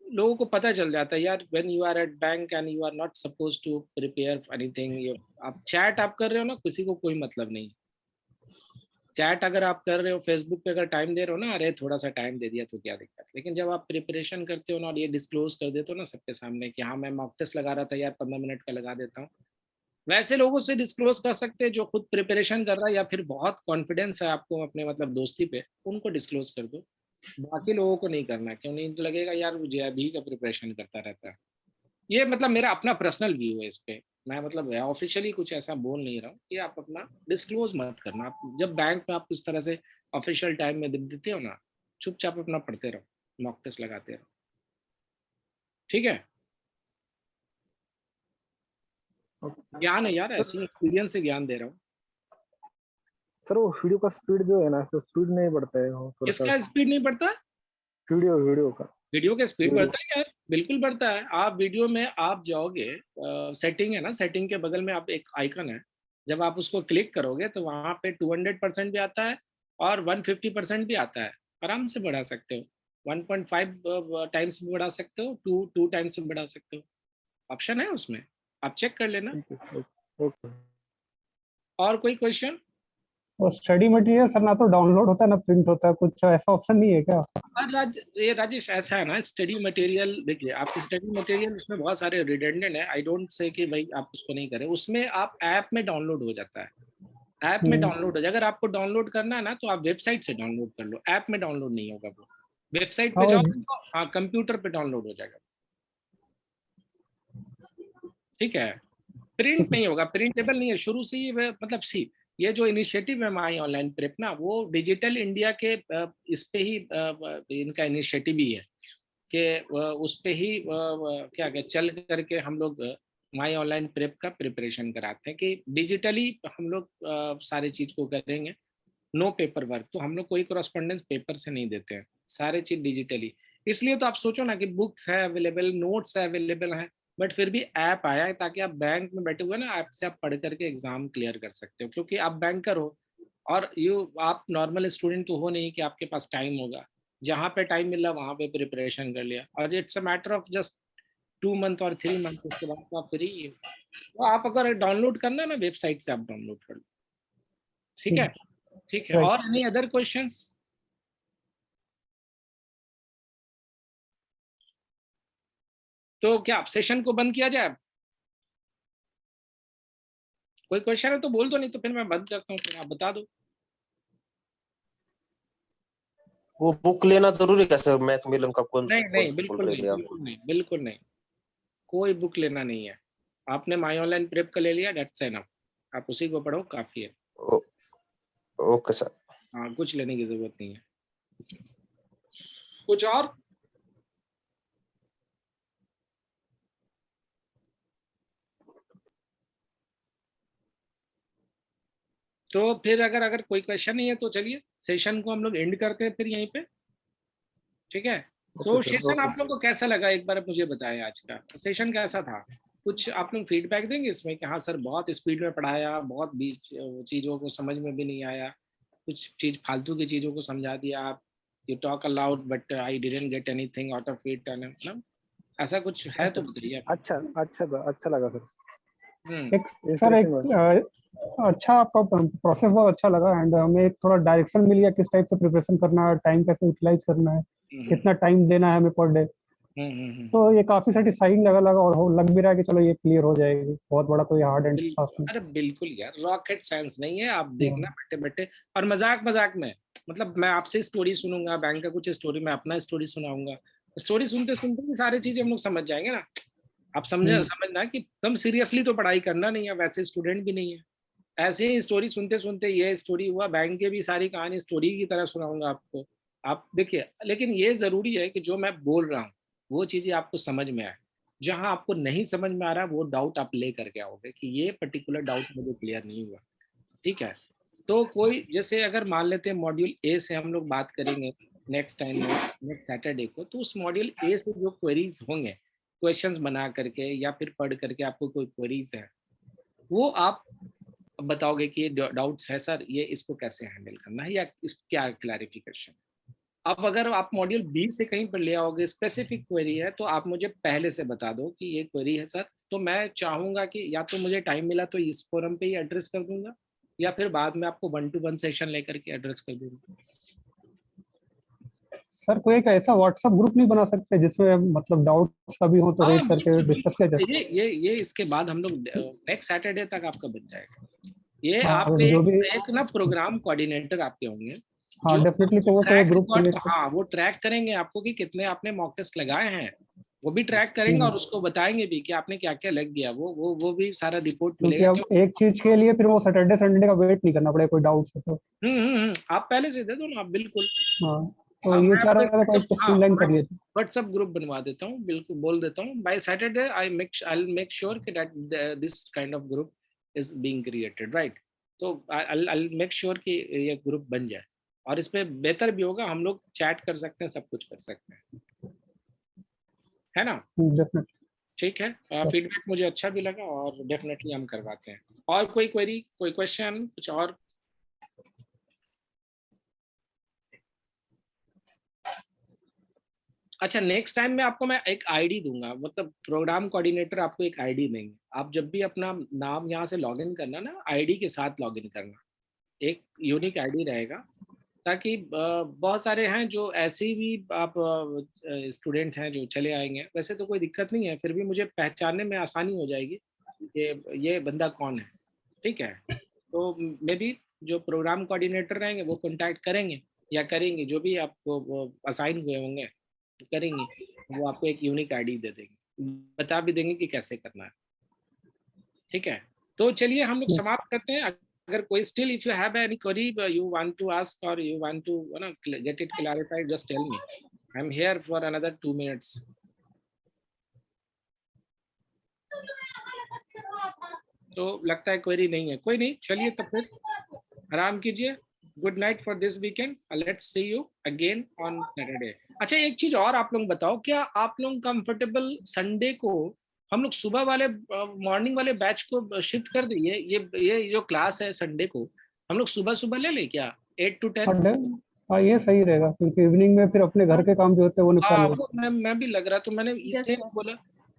लोगों को पता चल जाता है यार, when you are at bank and you are not suppose to prepare anything. आप चैट आप कर रहे हो ना, किसी को कोई मतलब नहीं। चैट अगर आप कर रहे हो फेसबुक पे, अगर टाइम दे रहे हो ना, अरे थोड़ा सा टाइम दे दिया तो क्या दिक्कत। लेकिन जब आप प्रिपरेशन करते हो ना, और ये डिस्क्लोज कर देते हो ना सबके सामने कि हाँ मैं मॉक टेस्ट लगा रहा था यार, 15 मिनट का लगा देता हूँ, वैसे लोगों से डिस्क्लोज कर सकते हैं जो खुद प्रिपरेशन कर रहा है, या फिर बहुत कॉन्फिडेंस है आपको अपने मतलब दोस्ती पे, उनको डिस्क्लोज कर दो। बाकी लोगों को नहीं करना, क्यों नहीं, तो लगेगा यार वो जेआईबी का प्रिपरेशन करता रहता है। ये मतलब मेरा अपना पर्सनल व्यू है इस पे। मैं मतलब ऑफिशियली कुछ ऐसा बोल नहीं रहा हूँ कि आप अपना डिस्क्लोज मत करना। आप जब बैंक में आप इस तरह से ऑफिशियल टाइम में देते हो ना, चुपचाप अपना पढ़ते रहो, मॉक टेस्ट लगाते रहो। ठीक है, ज्ञान है यार, ऐसे ही एक्सपीरियंस से ज्ञान दे रहा हूँ। सर वो वीडियो का स्पीड जो है ना, तो स्पीड नहीं बढ़ता है वो थोड़ा सा। किसका स्पीड नहीं बढ़ता? वीडियो का वीडियो का स्पीड वीडियो। बढ़ता है यार, बिल्कुल बढ़ता है। आप वीडियो में आप जाओगे, सेटिंग है ना, सेटिंग के बगल में आप एक आइकन है, जब आप उसको क्लिक करोगे तो वहां पे 200% भी आता है और 150% भी आता है। आराम से बढ़ा सकते हो, 1.5 टाइम्स भी बढ़ा सकते हो, टू टाइम्स भी बढ़ा सकते हो। ऑप्शन है उसमें, आप चेक कर लेना। ठीक है, ओके। और कोई क्वेश्चन? और स्टडी मटेरियल सर ना तो डाउनलोड होता है ना प्रिंट होता है, कुछ ऐसा ऑप्शन नहीं है क्या? ये राजेश, ऐसा है ना, स्टडी मटेरियल देखिए, आपकी स्टडी मटेरियल उसमें बहुत सारे रिडंडेंट है। आई डोंट से कि भाई आप उसको नहीं करें, उसमें आप ऐप में डाउनलोड हो जाता है। ऐप में डाउनलोड हो जाए, अगर आपको डाउनलोड करना है ना तो आप वेबसाइट से डाउनलोड कर लो, ऐप में डाउनलोड नहीं होगा वो। वेबसाइट हाँ पे जाओ तो हाँ, कंप्यूटर पे डाउनलोड हो जाएगा। ठीक है, प्रिंट नहीं होगा, प्रिंटेबल नहीं है शुरू से ही। मतलब सी, ये जो इनिशिएटिव है माई ऑनलाइन प्रेप ना, वो डिजिटल इंडिया के इस पे ही इनका इनिशिएटिव ही है कि उस पे ही क्या क्या चल करके हम लोग माई ऑनलाइन प्रेप का प्रिपरेशन कराते हैं कि डिजिटली हम लोग सारी चीज को करेंगे, नो पेपर वर्क। तो हम लोग कोई करस्पॉन्डेंस पेपर से नहीं देते हैं, सारे चीज डिजिटली। इसलिए तो आप सोचो ना कि बुक्स है अवेलेबल, नोट्स है अवेलेबल हैं, बट फिर भी ऐप आया है ताकि आप बैंक में बैठे हुए ना ऐप से आप पढ़ करके एग्जाम क्लियर कर सकते हो, क्योंकि आप बैंकर हो और आप नॉर्मल स्टूडेंट तो हो नहीं कि आपके पास टाइम होगा। जहाँ पे टाइम मिला वहाँ पे प्रिपरेशन कर लिया, और it's a matter of just 2 month और 3 मंथ, उसके बाद तो आप फ्री। तो आप अगर डाउनलोड करना ना वेबसाइट से, आप डाउनलोड कर लो। ठीक है, ठीक है। Right. और एनी अदर क्वेश्चंस? तो क्या सेशन को बंद किया जाए? कोई क्वेश्चन है तो बोल दो, नहीं तो फिर मैं बंद करता हूँ, फिर आप बता दो। वो बुक लेना जरूरी कैसे, मैकमिलन का कौन नहीं कौन नहीं, सा बोल बिल्कुल रहे नहीं, थे आप? बिल्कुल नहीं, बिल्कुल नहीं, कोई बुक लेना नहीं है। आपने माई ऑनलाइन प्रेप का ले लिया, दैट्स एनफ, आप उसी को पढ़ो, काफी है। ओ- ओके सर। हाँ, कुछ लेने की जरूरत नहीं है। कुछ और? तो फिर अगर अगर कोई क्वेश्चन नहीं है तो चलिए सेशन को हम लोग एंड करते हैं फिर यहीं पे। ठीक है। तो ओके सर, सेशन ओके। आप लोग को कैसा लगा, एक बार मुझे बताएं, आज का सेशन कैसा था? कुछ आप लोग फीडबैक देंगे इसमें कि हाँ सर बहुत स्पीड में पढ़ाया, बहुत बीच चीज़ों को समझ में भी नहीं आया, कुछ चीज़ फालतू की चीज़ों को समझा दिया आप, you talk allowed but I didn't get anything out of it, ना ऐसा कुछ है तो बताइए आप। अच्छा अच्छा अच्छा लगा सर। एक सर एक इंस्पिरेशन अच्छा, आपका प्रोसेस बहुत अच्छा लगा, एंड हमें एक थोड़ा डायरेक्शन मिल गया किस टाइप से प्रिपरेशन करना है, टाइम कैसे यूटिलाइज करना है, कितना टाइम देना है हमें पर डे। तो ये काफी सेटिस्फाइंग लगा और लग भी रहा है कि चलो ये क्लियर हो जाएगी, बहुत बड़ा कोई हार्ड एंड फास्ट नहीं। अरे बिल्कुल यार, रॉकेट साइंस नहीं है, आप देखना बैठे बैठे। और मजाक मजाक में, मतलब मैं आपसे स्टोरी सुनूंगा, बैंक का कुछ स्टोरी, मैं अपना स्टोरी सुनाऊंगा, स्टोरी सुनते सुनते ही सारी चीजें हम लोग समझ जाएंगे ना। आप समझना कि एकदम सीरियसली तो पढ़ाई करना नहीं है, वैसे स्टूडेंट भी नहीं है। ऐसे ही स्टोरी सुनते सुनते ये स्टोरी हुआ, बैंक के भी सारी कहानी स्टोरी की तरह सुनाऊंगा आपको। आप देखिए, लेकिन ये जरूरी है कि जो मैं बोल रहा हूँ वो चीजें आपको समझ में आए। जहां आपको नहीं समझ में आ रहा वो डाउट आप ले करके आओगे कि ये पर्टिकुलर डाउट मुझे क्लियर नहीं हुआ। ठीक है। तो कोई जैसे अगर मान लेते हैं मॉड्यूल ए से हम लोग बात करेंगे नेक्स्ट टाइम में, नेक्स्ट सैटरडे को, तो उस मॉड्यूल ए से जो क्वेरीज होंगे, क्वेश्चंस बना करके या फिर पढ़ करके आपको कोई क्वेरीज है, वो आप बताओगे कि ये डाउट्स है सर, ये इसको कैसे हैंडल करना है या इस क्या क्लैरिफिकेशन। अब अगर आप मॉड्यूल बी से कहीं पर ले आओगे, स्पेसिफिक क्वेरी है, तो आप मुझे पहले से बता दो कि ये क्वेरी है सर, तो मैं चाहूंगा कि या तो मुझे टाइम मिला तो इस फोरम पे ही एड्रेस कर दूंगा, या फिर बाद में आपको 1-to-1 सेशन लेकर के एड्रेस कर दूंगा। सर कोई एक ऐसा व्हाट्सएप ग्रुप नहीं बना सकते जिसमें मतलब डाउट्स कभी हो तो हाँ रेज करके बिल्कुल डिस्कस किया बिल्कुल, जाए? ये इसके बाद हम लोग नेक्स्ट सैटरडे तक आपका बन जाएगा। ये हाँ आपके जो भी, एक ना प्रोग्राम कोऑर्डिनेटर आपके होंगे, हाँ जो डेफिनेटली, तो वो कोई ट्रैक ग्रुप रिकॉर्ड, क्रिएट कर। हाँ वो ट्रैक करेंगे आपको कि कितने आपने मॉक टेस्ट लगाए हैं, वो भी ट्रैक करेंगे और उसको बताएंगे भी कि आपने क्या क्या लग गया, वो भी सारा रिपोर्ट क्योंकि मिलेगा अब क्यों। एक चीज के लिए फिर वो सैटरडे संडे का वेट नहीं करना पड़ेगा, कोई डाउट है तो। आप पहले से दे दो ना, आप बिल्कुल। हाँ, तो ये मैं चाह आपको रहा था कोई स्ट्रीमलाइन कर लिए थे। व्हाट्सएप ग्रुप बनवा देता हूँ, बिल्कुल बोल देता हूँ by Saturday I make sure कि that this kind of group is being created, right. तो आई मेक श्योर कि ये ग्रुप बन जाए, और इस पे बेहतर भी होगा, हम लोग चैट कर सकते हैं, सब कुछ कर सकते हैं, है ना। डेफिनेटली। ठीक है, फीडबैक मुझे अच्छा भी लगा और डेफिनेटली हम करवाते हैं। और कोई क्वेरी, कोई क्वेश्चन, कुछ और? अच्छा, नेक्स्ट टाइम में आपको मैं एक आईडी दूंगा, मतलब प्रोग्राम कोऑर्डिनेटर आपको एक आईडी देंगे, आप जब भी अपना नाम यहाँ से लॉगिन करना ना, आईडी के साथ लॉगिन करना, एक यूनिक आईडी रहेगा, ताकि बहुत सारे हैं जो ऐसे भी आप स्टूडेंट हैं जो चले आएंगे, वैसे तो कोई दिक्कत नहीं है, फिर भी मुझे पहचानने में आसानी हो जाएगी कि ये बंदा कौन है। ठीक है। तो मे बी जो प्रोग्राम कोऑर्डिनेटर रहेंगे वो कांटेक्ट करेंगे या करेंगे, जो भी आपको असाइन हुए होंगे करेंगे, वो आपको एक यूनिक आईडी दे देंगे, बता भी देंगे कि कैसे करना है। ठीक है, तो चलिए हम लोग Yes. समाप्त करते हैं। अगर कोई still if you have any query you want to ask और you want to get it clarified, just tell me, I am here for another 2 minutes. तो लगता है क्वेरी नहीं है, कोई नहीं, चलिए तब फिर आराम कीजिए। Good night for this weekend, let's see you again on Saturday. अच्छा एक चीज और आप लोग बताओ, क्या आप लोग कंफर्टेबल संडे को हम लोग सुबह वाले मॉर्निंग वाले बैच को शिफ्ट कर दिए? ये जो क्लास है संडे को हम लोग सुबह सुबह ले क्या 8 to 10? हाँ ये सही रहेगा, क्योंकि इवनिंग में फिर अपने घर के काम जो होते हैं वो निपटा हाँ लेंगे। वो मैं भी लग रहा, तो मैंने इससे Yes, sir. बोला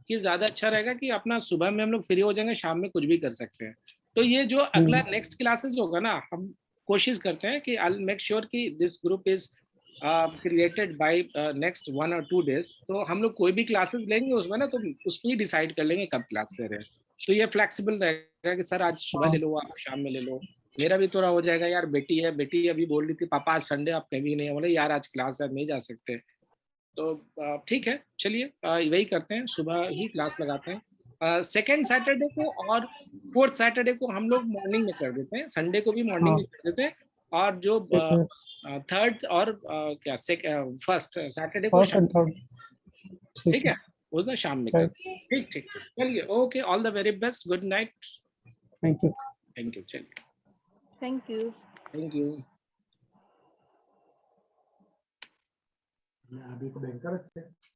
कि ज्यादा अच्छा रहेगा कि अपना सुबह में हम लोग फ्री हो जाएंगे, शाम में कुछ भी कर सकते हैं। तो ये जो अगला नेक्स्ट क्लासेस होगा ना, हम कोशिश करते हैं कि आई मेक श्योर कि this group is created by next 1 or 2 days। तो हम लोग कोई भी क्लासेस लेंगे उसमें ना, तो उस पर ही डिसाइड कर लेंगे कब क्लास ले रहे हैं। तो ये फ्लेक्सिबल रहेगा कि सर आज सुबह ले लो, आप शाम में ले लो। मेरा भी थोड़ा हो जाएगा यार, बेटी है, बेटी अभी बोल रही थी पापा आज संडे आप कहीं नहीं है, बोले यार आज क्लास है नहीं जा सकते। तो ठीक है, चलिए वही करते हैं, सुबह ही क्लास लगाते हैं। सेकेंड सैटरडे को और फोर्थ सैटरडे को हम लोग मॉर्निंग में कर देते हैं, संडे को भी मॉर्निंग में कर देते हैं। और जो ठीक है, थर्ड और क्या फर्स्ट सैटरडे को फर्स्ट एंड थर्ड। ठीक है, उस दिन शाम में करते हैं। ठीक ठीक ठीक, चलिए okay, all the very best, good night, thank you. Thank you, चलिए Thank you. Thank you. अभी को बैंकर